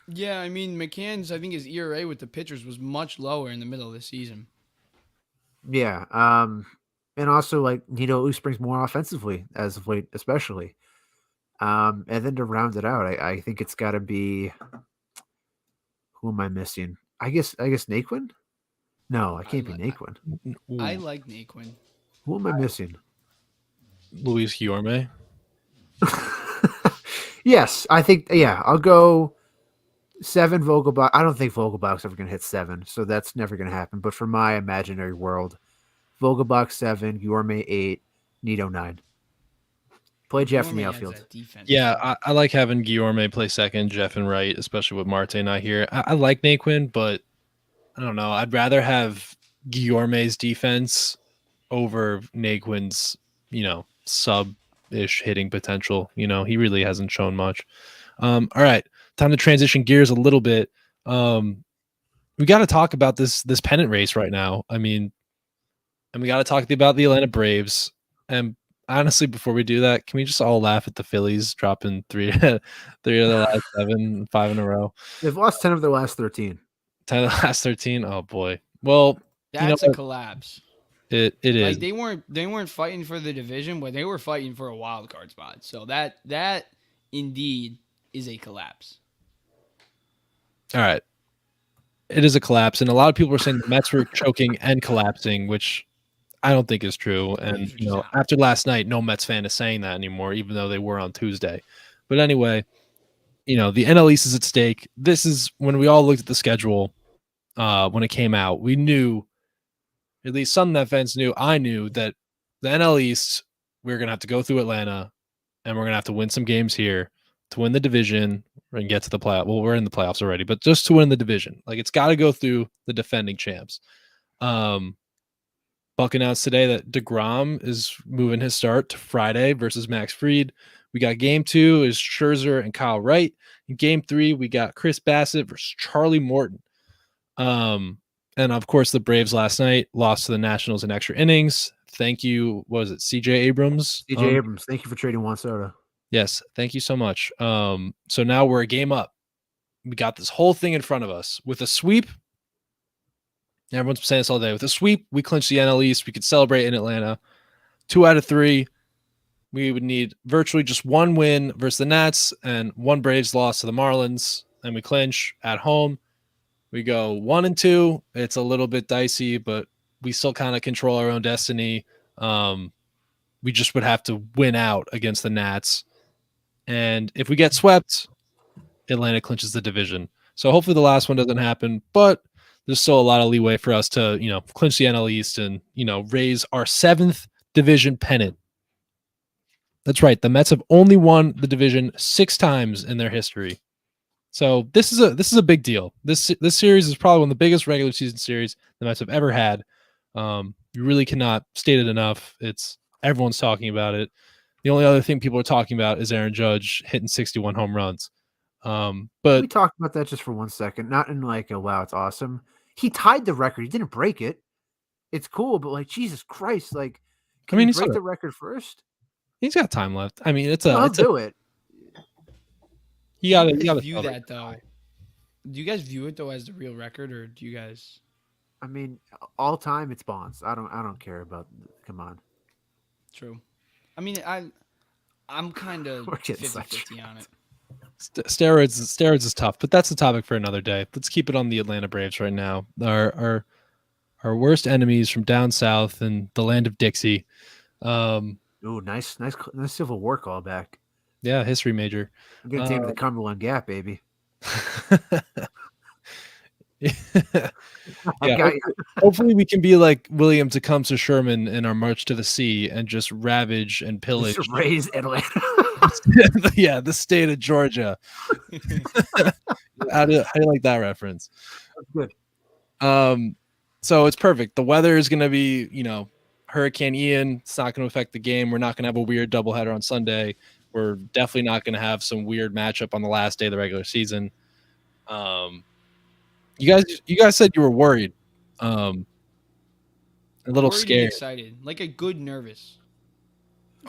Yeah, I mean, McCann's, I think his ERA with the pitchers was much lower in the middle of the season. Yeah. And also, like, Nito at least brings more offensively as of late, especially. And then to round it out, I think it's got to be, who am I missing? I guess Naquin? No, I can't be Naquin. I like Naquin. Who am I missing? Luis Guillorme. Yes, I think, yeah, I'll go 7 Vogelbach. I don't think Vogelbach's ever going to hit 7, so that's never going to happen. But for my imaginary world, Vogelbach 7, Guillorme 8, Nito 9. Play Jeff in the outfield. Yeah, I like having Guillorme play second, Jeff and right, especially with Marte not here. I like Naquin, but I don't know. I'd rather have Guillorme's defense over Naquin's, sub-ish hitting potential. He really hasn't shown much. All right, time to transition gears a little bit. We got to talk about this pennant race right now. I mean, and we got to talk about the Atlanta Braves. And honestly, before we do that, can we just all laugh at the Phillies dropping 3 of the last 7, 5 in a row? They've lost 10 of their last 13. 10 of the last 13. Oh boy. Well, that's a collapse. It is. Like they weren't fighting for the division, but they were fighting for a wild card spot. So that indeed is a collapse. All right. It is a collapse, and a lot of people are saying the Mets were choking and collapsing, which I don't think is true. And after last night, no Mets fan is saying that anymore, even though they were on Tuesday. But anyway, the NL East is at stake. This is when we all looked at the schedule when it came out. We knew, at least some Net fans knew, I knew that the NL East, we were going to have to go through Atlanta, and we're going to have to win some games here to win the division and get to the playoff. Well, we're in the playoffs already, but just to win the division. Like, it's got to go through the defending champs. Buck announced today that DeGrom is moving his start to Friday versus Max Fried. We got game 2 is Scherzer and Kyle Wright. In game 3, we got Chris Bassett versus Charlie Morton. And of course, the Braves last night lost to the Nationals in extra innings. Thank you. What was it? CJ Abrams? CJ Abrams. Thank you for trading Juan Soto. Yes. Thank you so much. So now we're a game up. We got this whole thing in front of us with a sweep. Everyone's been saying this all day. With a sweep, we clinch the NL East. We could celebrate in Atlanta. 2 out of 3. We would need virtually just one win versus the Nats and one Braves loss to the Marlins, and we clinch at home. We go 1-2. It's a little bit dicey, but we still kind of control our own destiny. We just would have to win out against the Nats. And if we get swept, Atlanta clinches the division. So hopefully the last one doesn't happen, but there's still a lot of leeway for us to, clinch the NL East and, raise our 7th division pennant. That's right. The Mets have only won the division 6 times in their history. So this is a big deal. This series is probably one of the biggest regular season series the Mets have ever had. You really cannot state it enough. Everyone's talking about it. The only other thing people are talking about is Aaron Judge hitting 61 home runs. But we talked about that just for 1 second, not in like a wow, it's awesome. He tied the record. He didn't break it. It's cool, but like Jesus Christ, like can he break the record first? He's got time left. I mean, I'll do it. You gotta view that though. Do you guys view it though as the real record, or do you guys? I mean, all time it's Bonds. I don't care about. Come on. True. I mean, I'm kind of 50-50 on it. Steroids is tough, but that's a topic for another day. Let's keep it on the Atlanta Braves right now. Our worst enemies from down south and the land of Dixie. Ooh, nice Civil War callback. Yeah, history major. I'm gonna take the Cumberland Gap, baby. Yeah, hopefully we can be like William Tecumseh Sherman in our march to the sea and just ravage and pillage. Just raise Atlanta. Yeah, the state of Georgia. How do you like that reference? That's good. So it's perfect. The weather is going to be, Hurricane Ian. It's not going to affect the game. We're not going to have a weird doubleheader on Sunday. We're definitely not going to have some weird matchup on the last day of the regular season. You guys said you were worried. A little worried scared. And excited. Like a good nervous.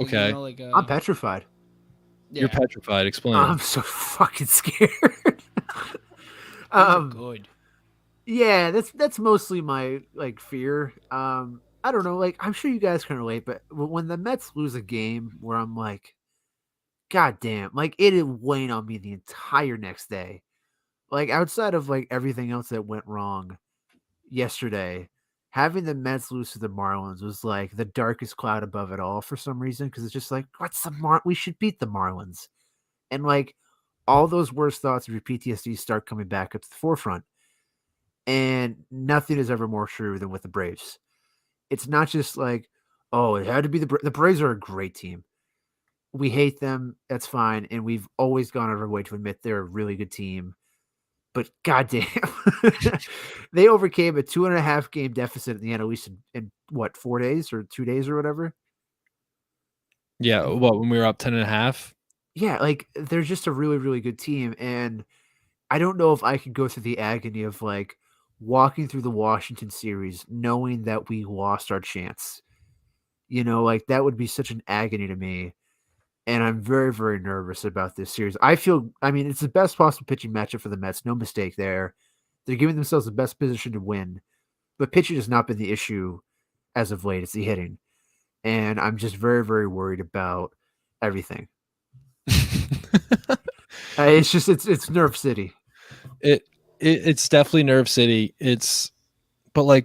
Okay. I'm petrified. Yeah. You're petrified. Explain. I'm so fucking scared. Good. Yeah, that's mostly my fear. I don't know, I'm sure you guys can relate, but when the Mets lose a game where I'm like, God damn, it weighing on me the entire next day. Outside of everything else that went wrong yesterday, having the Mets lose to the Marlins was the darkest cloud above it all for some reason, because it's just what's we should beat the Marlins. And all those worst thoughts of your PTSD start coming back up to the forefront. And nothing is ever more true than with the Braves. It's not just oh, it had to be the Braves are a great team. We hate them. That's fine. And we've always gone out of our way to admit they're a really good team. But goddamn, they overcame a 2.5 game deficit in the NL East in what, 4 days or 2 days or whatever? Yeah. When we were up 10.5? Yeah. They're just a really, really good team. And I don't know if I could go through the agony of walking through the Washington series, knowing that we lost our chance. That would be such an agony to me. And I'm very, very nervous about this series. It's the best possible pitching matchup for the Mets. No mistake there. They're giving themselves the best position to win. But pitching has not been the issue as of late. It's the hitting. And I'm just very, very worried about everything. It's Nerve City. It's definitely Nerve City. But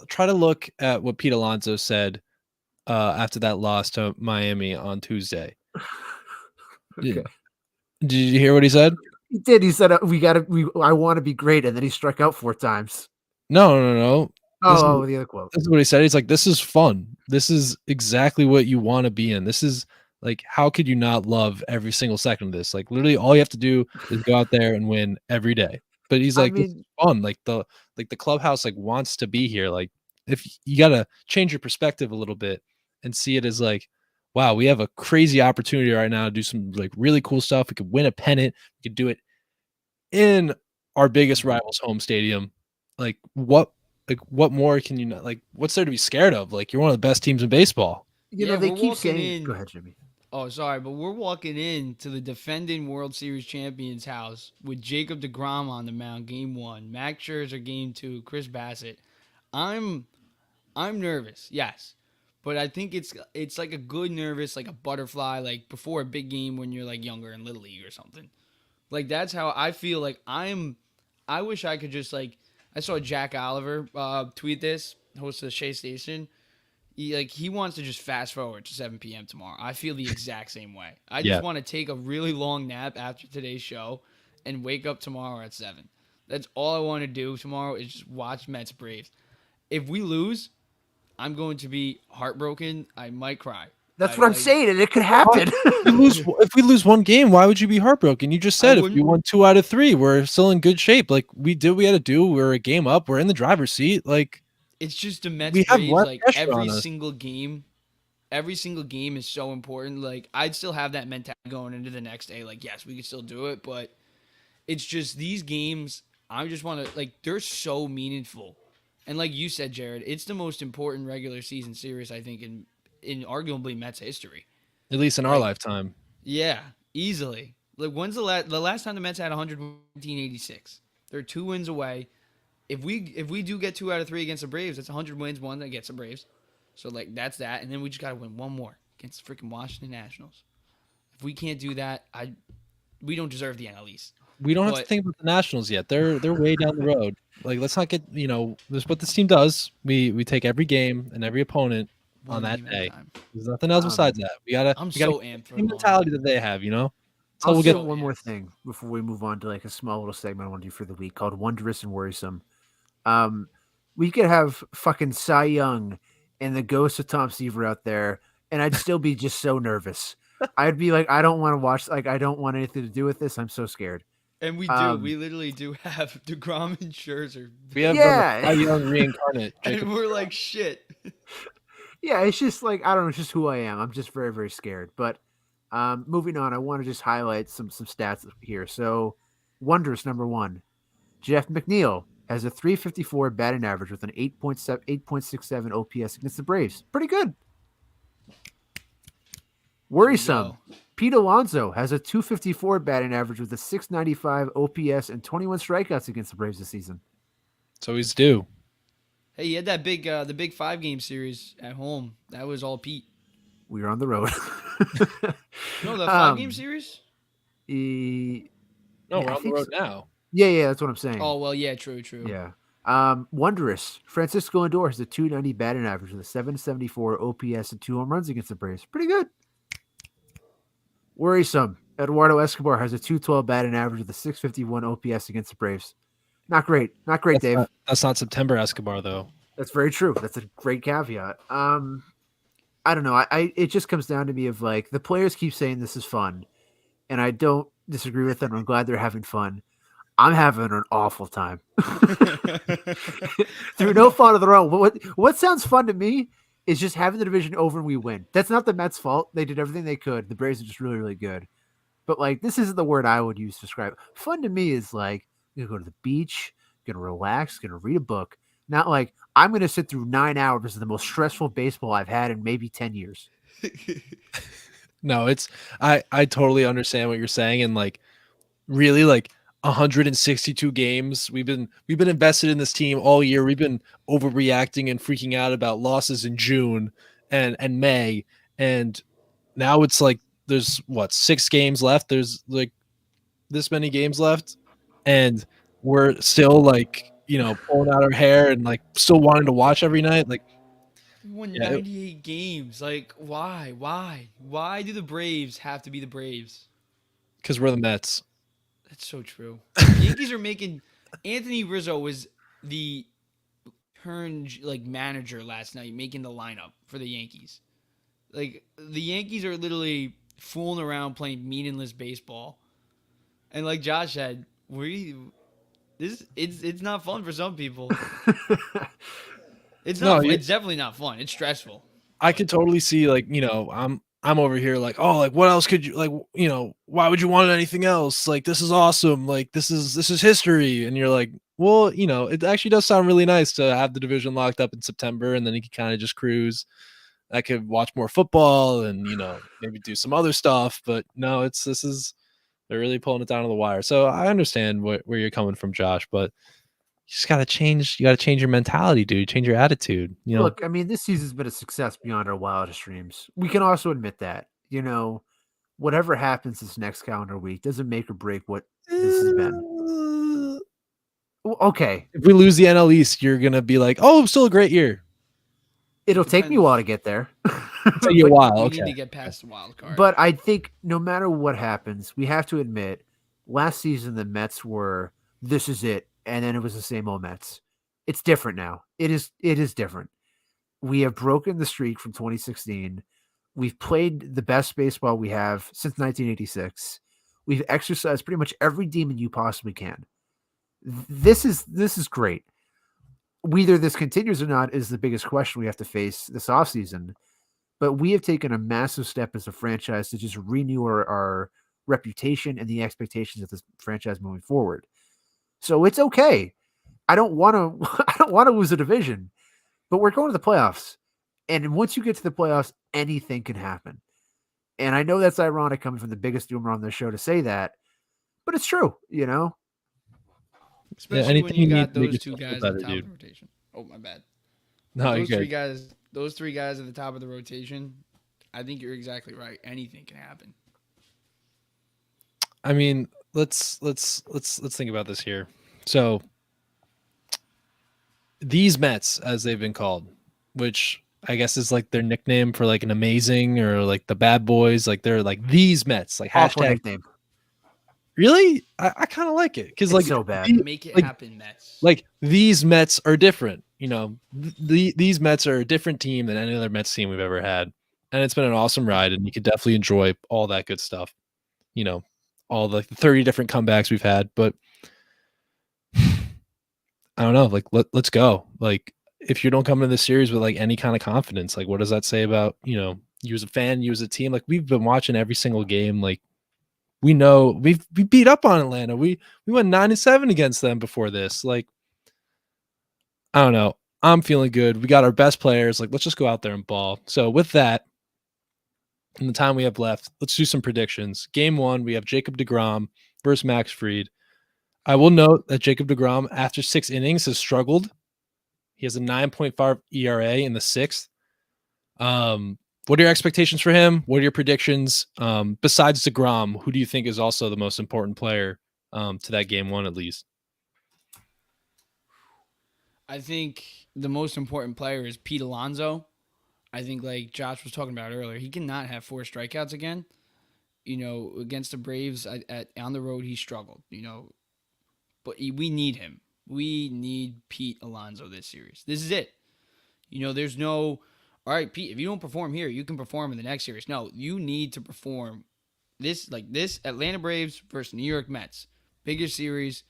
try to look at what Pete Alonso said after that loss to Miami on Tuesday. Okay. Did you hear what he said? He did. He said, I want to be great. And then he struck out 4 times. No. Oh, the other quote. This is what he said. He's like, this is fun. This is exactly what you want to be in. This is how could you not love every single second of this? Literally all you have to do is go out there and win every day. But he's like, this is fun. The clubhouse wants to be here. If you got to change your perspective a little bit and see it as wow, we have a crazy opportunity right now to do some really cool stuff. We could win a pennant. We could do it in our biggest rival's home stadium. What more can you not what's there to be scared of? You're one of the best teams in baseball. They keep saying, go ahead, Jimmy. Oh, sorry, but we're walking into the defending World Series champions' house with Jacob deGrom on the mound, Game 1, Max Scherzer, Game 2, Chris Bassett. I'm nervous, yes, But I think it's like a good nervous, like a butterfly, like before a big game when you're like younger in Little League or something. Like that's how I feel. Like I wish I could just like. I saw Jack Oliver tweet this, host of the Shea Station. He wants to just fast forward to 7 p.m. tomorrow. I feel the exact same way. I just Yeah. want to take a really long nap after today's show and wake up tomorrow at 7. That's all I want to do tomorrow is just watch Mets Braves. If we lose, I'm going to be heartbroken. I might cry. That's what I'm saying, and it could happen. If we lose one game, why would you be heartbroken? You just said if we won 2 out of 3, we're still in good shape. Like we did, we had to do. We're a game up. We're in the driver's seat. Like it's just the Mets we have Braves. less Like pressure on us. every single game is so important. Like I'd still have that mentality going into the next day. Like yes, we could still do it, but it's just these games. I just want to like they're so meaningful, and like you said, Jared, it's the most important regular season series I think in arguably Mets history. At least in our lifetime. Yeah, easily. Like when's the last time the Mets had 100 1986? They're 2 wins away. If we do get 2 out of 3 against the Braves, that's 100 wins, one against the Braves. So like that's that, and then we just gotta win one more against the freaking Washington Nationals. If we can't do that, we don't deserve the NL East. We don't have to think about the Nationals yet. They're way down the road. Like let's not get this is what this team does. We take every game and every opponent on that day. There's nothing else besides that. We gotta amped for the mentality that they have, So I'll get one more thing before we move on to like a small little segment I want to do for the week called Wondrous and Worrisome. We could have fucking Cy Young and the ghost of Tom Seaver out there, and I'd still be just so nervous. I'd be like, I don't want to watch. Like, I don't want anything to do with this. I'm so scared. And we do. We literally do have DeGrom and Scherzer. We have Cy Young reincarnate. And we're like, shit. Yeah, it's just like, I don't know. It's just who I am. I'm just very, very scared. But moving on, I want to just highlight some stats here. So, Wondrous, number 1. Jeff McNeil has a 354 batting average with an 8.67 OPS against the Braves. Pretty good. Worrisome. Pete Alonso has a 254 batting average with a 695 OPS and 21 strikeouts against the Braves this season. So he's due. Hey, he had that big the big 5-game series at home. That was all Pete. We were on the road. No, the 5-game series? No, we're on the road now. Yeah, that's what I'm saying. Oh, well, yeah, true. Yeah. Wondrous. Francisco Lindor has a 290 batting average with a 774 OPS and 2 home runs against the Braves. Pretty good. Worrisome. Eduardo Escobar has a 212 batting average with a 651 OPS against the Braves. Not great. Not great, Dave. That's not September Escobar, though. That's very true. That's a great caveat. I don't know. It just comes down to me of like the players keep saying this is fun, and I don't disagree with them. I'm glad they're having fun. I'm having an awful time. Through no fault of their own. What sounds fun to me is just having the division over and we win. That's not the Mets' fault. They did everything they could. The Braves are just really, really good. But like, this isn't the word I would use to describe it. Fun to me is like, I'm gonna go to the beach, gonna relax, gonna read a book. Not like I'm gonna sit through 9 hours of the most stressful baseball I've had in maybe 10 years. No, it's I totally understand what you're saying, and like really like 162 games. We've been invested in this team all year. We've been overreacting and freaking out about losses in June and May, and now it's like there's 6 games left. There's like this many games left, and we're still like pulling out our hair and like still wanting to watch every night. Like we won 98 games. Like why do the Braves have to be the Braves? Because we're the Mets. That's so true. The Yankees are making. Anthony Rizzo was the manager last night, making the lineup for the Yankees. Like the Yankees are literally fooling around playing meaningless baseball, and like Josh said, it's not fun for some people. It's not. It's definitely not fun. It's stressful. I could totally see I'm over here like, oh, like what else could you like, why would you want anything else? Like, this is awesome. Like, this is history. And you're like, well, it actually does sound really nice to have the division locked up in September, and then you can kind of just cruise. I could watch more football and, maybe do some other stuff, but no, they're really pulling it down to the wire. So I understand where you're coming from, Josh, but just gotta change. You gotta change your mentality, dude. Change your attitude. You know, Look, I mean, this season's been a success beyond our wildest dreams. We can also admit that. Whatever happens this next calendar week doesn't make or break what this has been. Okay, if we lose the NL East, you're gonna be like, "Oh, still a great year." it'll take me a while to get there. Take you a while. We Okay. need to get past the wild card. But I think no matter what happens, we have to admit, last season the Mets were, this is it, and then it was the same old Mets. It's different now. It is different. We have broken the streak from 2016. We've played the best baseball we have since 1986. We've exercised pretty much every demon you possibly can. This is great. Whether this continues or not is the biggest question we have to face this offseason. But we have taken a massive step as a franchise to just renew our reputation and the expectations of this franchise moving forward. So it's okay. I don't want to lose a division, but we're going to the playoffs. And once you get to the playoffs, anything can happen. And I know that's ironic coming from the biggest doomer on this show to say that, but it's true, Especially when anything you you got need to make those two yourself guys better, at the top dude. of the rotation. Oh, my bad. No, those you're three good. guys, those three guys at the top of the rotation, I think you're exactly right. Anything can happen. I mean, let's think about this here. So these Mets, as they've been called, which I guess is like their nickname for like an amazing or like the bad boys, like they're like these Mets, like Awful hashtag. nickname. Really, I kind of like it because It's like so bad. Make it like- happen, Mets. like these Mets are different. These Mets are a different team than any other Mets team we've ever had, and it's been an awesome ride, and you could definitely enjoy all that good stuff. All the 30 different comebacks we've had, but I don't know. Like, let's go. Like, if you don't come into the series with like any kind of confidence, like, what does that say about you as a fan, you as a team? Like, we've been watching every single game. Like, we know we beat up on Atlanta. We went 9-7 against them before this. Like, I don't know. I'm feeling good. We got our best players. Like, let's just go out there and ball. So with that, in the time we have left, let's do some predictions. Game 1, we have Jacob deGrom versus Max Fried. I will note that Jacob deGrom, after 6 innings, has struggled. He has a 9.5 ERA in the 6th. What are your expectations for him? What are your predictions? Besides deGrom, who do you think is also the most important player to that Game 1 at least? I think the most important player is Pete Alonso. I think, like Josh was talking about earlier, he cannot have 4 strikeouts again. Against the Braves on the road, he struggled. But we need him. We need Pete Alonso this series. This is it. There's no, all right, Pete, if you don't perform here, you can perform in the next series. No, you need to perform. This Atlanta Braves versus New York Mets, biggest series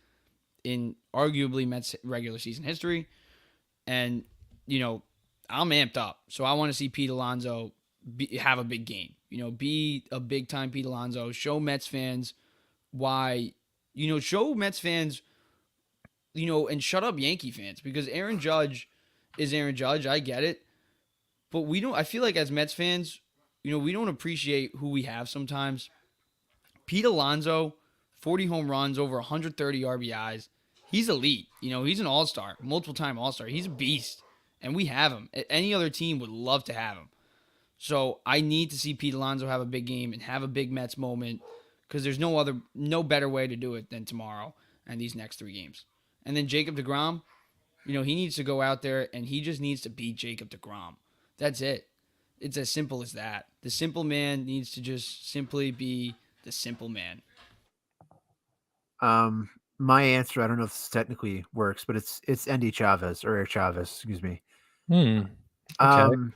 in arguably Mets regular season history. And, I'm amped up. So I want to see Pete Alonso have a big game. Be a big-time Pete Alonso. Show Mets fans why, show Mets fans, and shut up Yankee fans. Because Aaron Judge is Aaron Judge. I get it. But I feel like as Mets fans, we don't appreciate who we have sometimes. Pete Alonso, 40 home runs, over 130 RBIs. He's elite. He's an all-star, multiple-time all-star. He's a beast. And we have him. Any other team would love to have him. So I need to see Pete Alonso have a big game and have a big Mets moment because there's no better way to do it than tomorrow and these next 3 games. And then Jacob deGrom, he needs to go out there and he just needs to beat Jacob deGrom. That's it. It's as simple as that. The simple man needs to just simply be the simple man. My answer, I don't know if this technically works, but it's Andy Chavez or Chavez, excuse me. Okay.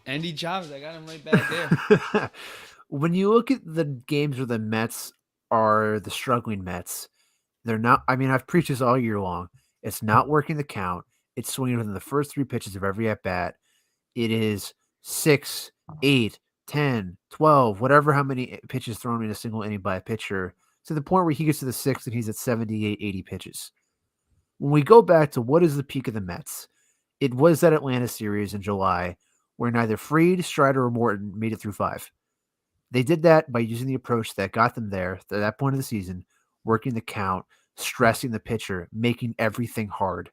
Andy Chavez, I got him right back there. When you look at the games where the Mets are the struggling Mets, they're not. I mean, I've preached this all year long. It's not working the count. It's swinging within the first 3 pitches of every at bat. It is 6, 8, 10, 12, whatever how many pitches thrown in a single inning by a pitcher, to the point where he gets to the 6th and he's at 78, 80 pitches. When we go back to what is the peak of the Mets, it was that Atlanta series in July where neither Fried, Strider, or Morton made it through 5. They did that by using the approach that got them there at that point of the season, working the count, stressing the pitcher, making everything hard.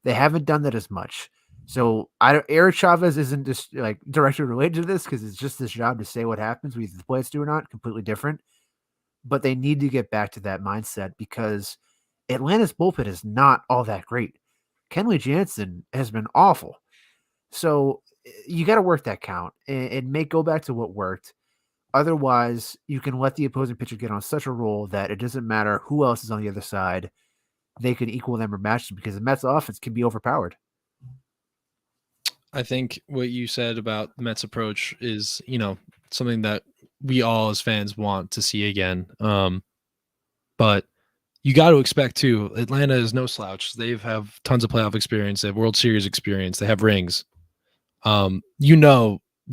They haven't done that as much. So Eric Chavez isn't just like directly related to this because it's just his job to say what happens, whether the players do or not, completely different. But they need to get back to that mindset because Atlanta's bullpen is not all that great. Kenley Jansen has been awful. So you got to work that count and make go back to what worked. Otherwise, you can let the opposing pitcher get on such a roll that it doesn't matter who else is on the other side. They can equal them or match them because the Mets offense can be overpowered. I think what you said about the Mets approach is, something that we all as fans want to see again. But you got to expect too, Atlanta is no slouch. They have tons of playoff experience. They have World Series experience. They have rings. The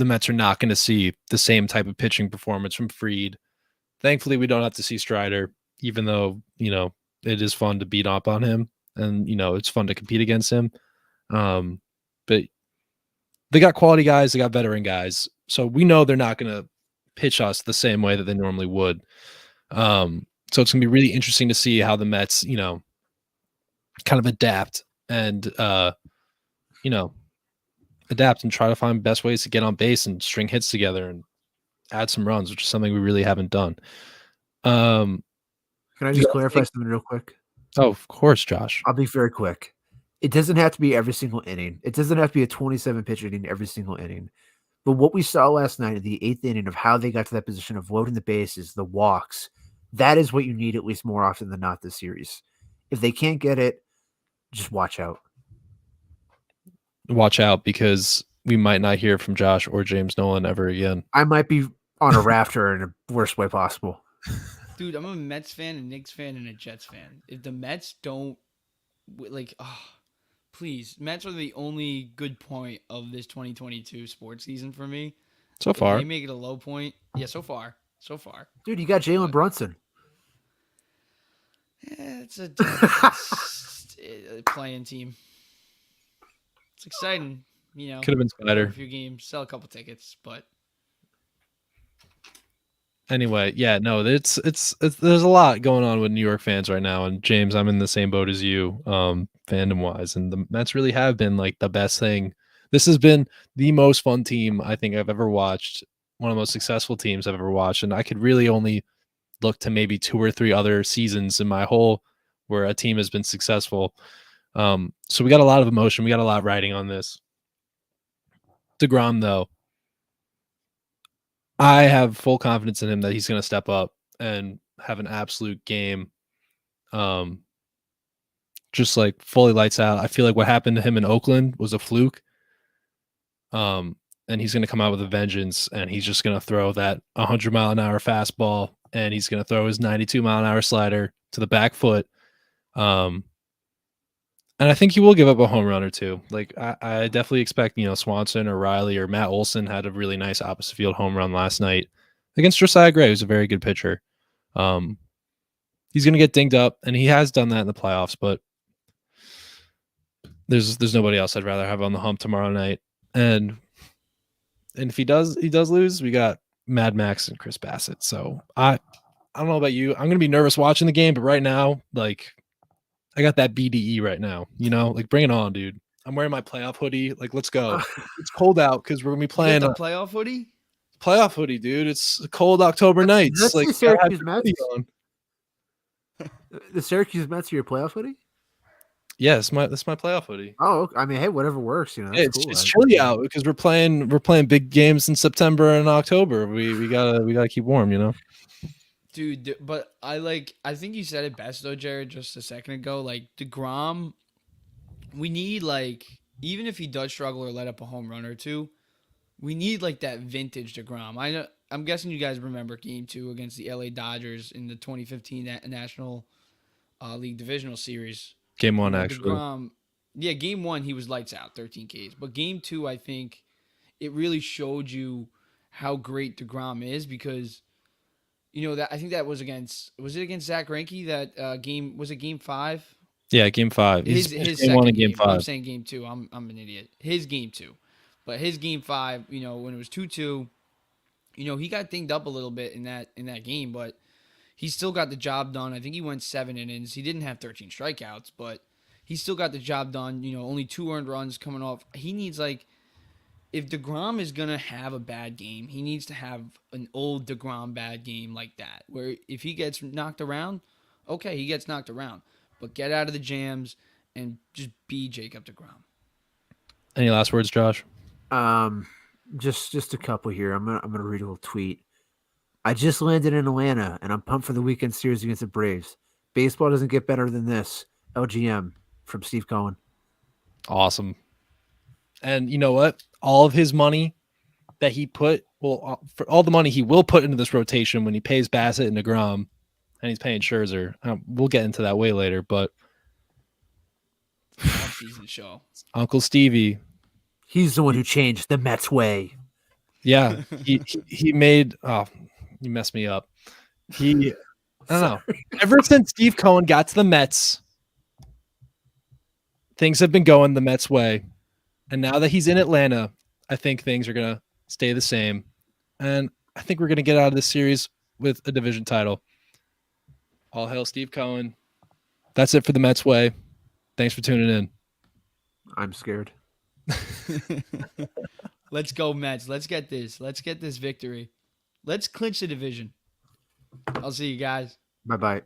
Mets are not going to see the same type of pitching performance from Fried. Thankfully, we don't have to see Strider, even though, it is fun to beat up on him and, it's fun to compete against him. But they got quality guys. They got veteran guys. So we know they're not going to pitch us the same way that they normally would. So it's going to be really interesting to see how the Mets, kind of adapt and, adapt and try to find best ways to get on base and string hits together and add some runs, which is something we really haven't done. Can I just clarify something real quick? Oh, of course, Josh. I'll be very quick. It doesn't have to be every single inning. It doesn't have to be a 27 pitch inning every single inning. But what we saw last night in the 8th inning of how they got to that position of loading the bases, the walks, that is what you need at least more often than not this series. If they can't get it, just watch out. Watch out because we might not hear from Josh or James Nolan ever again. I might be on a rafter in the worst way possible. Dude, I'm a Mets fan, a Knicks fan, and a Jets fan. If the Mets don't, please, Mets are the only good point of this 2022 sports season for me. So far. If they make it a low point. Yeah, so far. Dude, you got Jalen Brunson. Yeah, it's a playing team. It's exciting, Could have been Spider. A few games, sell a couple tickets, but anyway, yeah, no, it's there's a lot going on with New York fans right now, and James, I'm in the same boat as you, fandom wise, and the Mets really have been like the best thing. This has been the most fun team I think I've ever watched, one of the most successful teams I've ever watched, and I could really only look to maybe 2 or 3 other seasons in my whole where a team has been successful. So we got a lot of emotion. We got a lot riding on this. DeGrom, though, I have full confidence in him that he's going to step up and have an absolute game. Just like fully lights out. I feel like what happened to him in Oakland was a fluke. And he's going to come out with a vengeance, and he's just going to throw that 100-mile-an-hour fastball, and he's going to throw his 92-mile-an-hour slider to the back foot. And I think he will give up a home run or two. Like I definitely expect, Swanson or Riley or Matt Olson had a really nice opposite field home run last night against Josiah Gray, who's a very good pitcher. He's going to get dinged up, and he has done that in the playoffs, but there's nobody else I'd rather have on the hump tomorrow night. And if he does lose, we got Mad Max and Chris Bassett. So I don't know about you. I'm going to be nervous watching the game, but right now, like, I got that BDE right now, like bring it on, dude. I'm wearing my playoff hoodie. Like, let's go. It's cold out because we're going to be playing the playoff hoodie? Playoff hoodie, dude. It's cold October nights. That's like the Syracuse Mets. The Syracuse Mets are your playoff hoodie? Yeah, that's my playoff hoodie. Oh, I mean, hey, whatever works, It's cool. It's chilly out because we're playing big games in September and October. We gotta keep warm, Dude, but I think you said it best though, Jared, just a second ago. Like DeGrom, we need even if he does struggle or let up a home run or two, we need that vintage DeGrom. I'm guessing you guys remember Game 2 against the LA Dodgers in the 2015 National League Divisional Series. Game 1, actually. DeGrom, yeah, Game 1 he was lights out, 13 Ks. But Game 2, I think it really showed you how great DeGrom is because. That I think that was it against Zach Greinke that game? Was it Game 5? Yeah, Game 5. His game second 1 and Game 5. I'm saying Game 2. I'm an idiot. His Game 2, but his Game 5. When it was 2-2, he got dinged up a little bit in that game, but he still got the job done. I think he went 7 innings. He didn't have 13 strikeouts, but He still got the job done. Only 2 earned runs coming off. He needs if DeGrom is gonna have a bad game, he needs to have an old DeGrom bad game like that, where if he gets knocked around, okay, he gets knocked around, but get out of the jams and just be Jacob DeGrom. Any last words, Josh? Just a couple here. I'm gonna read a little tweet. I just landed in Atlanta, and I'm pumped for the weekend series against the Braves. Baseball doesn't get better than this. LGM from Steve Cohen. Awesome. And you know what? All of his money that he put, for all the money he will put into this rotation when he pays Bassett and DeGrom, and he's paying Scherzer. We'll get into that way later, but Off-season show. Uncle Stevie, he's the one who changed the Mets way. Yeah, he made. Oh, you messed me up. I don't know. Ever since Steve Cohen got to the Mets, things have been going the Mets way. And now that he's in Atlanta, I think things are going to stay the same. And I think we're going to get out of this series with a division title. All hail Steve Cohen. That's it for the Mets way. Thanks for tuning in. I'm scared. Let's go, Mets. Let's get this. Let's get this victory. Let's clinch the division. I'll see you guys. Bye-bye.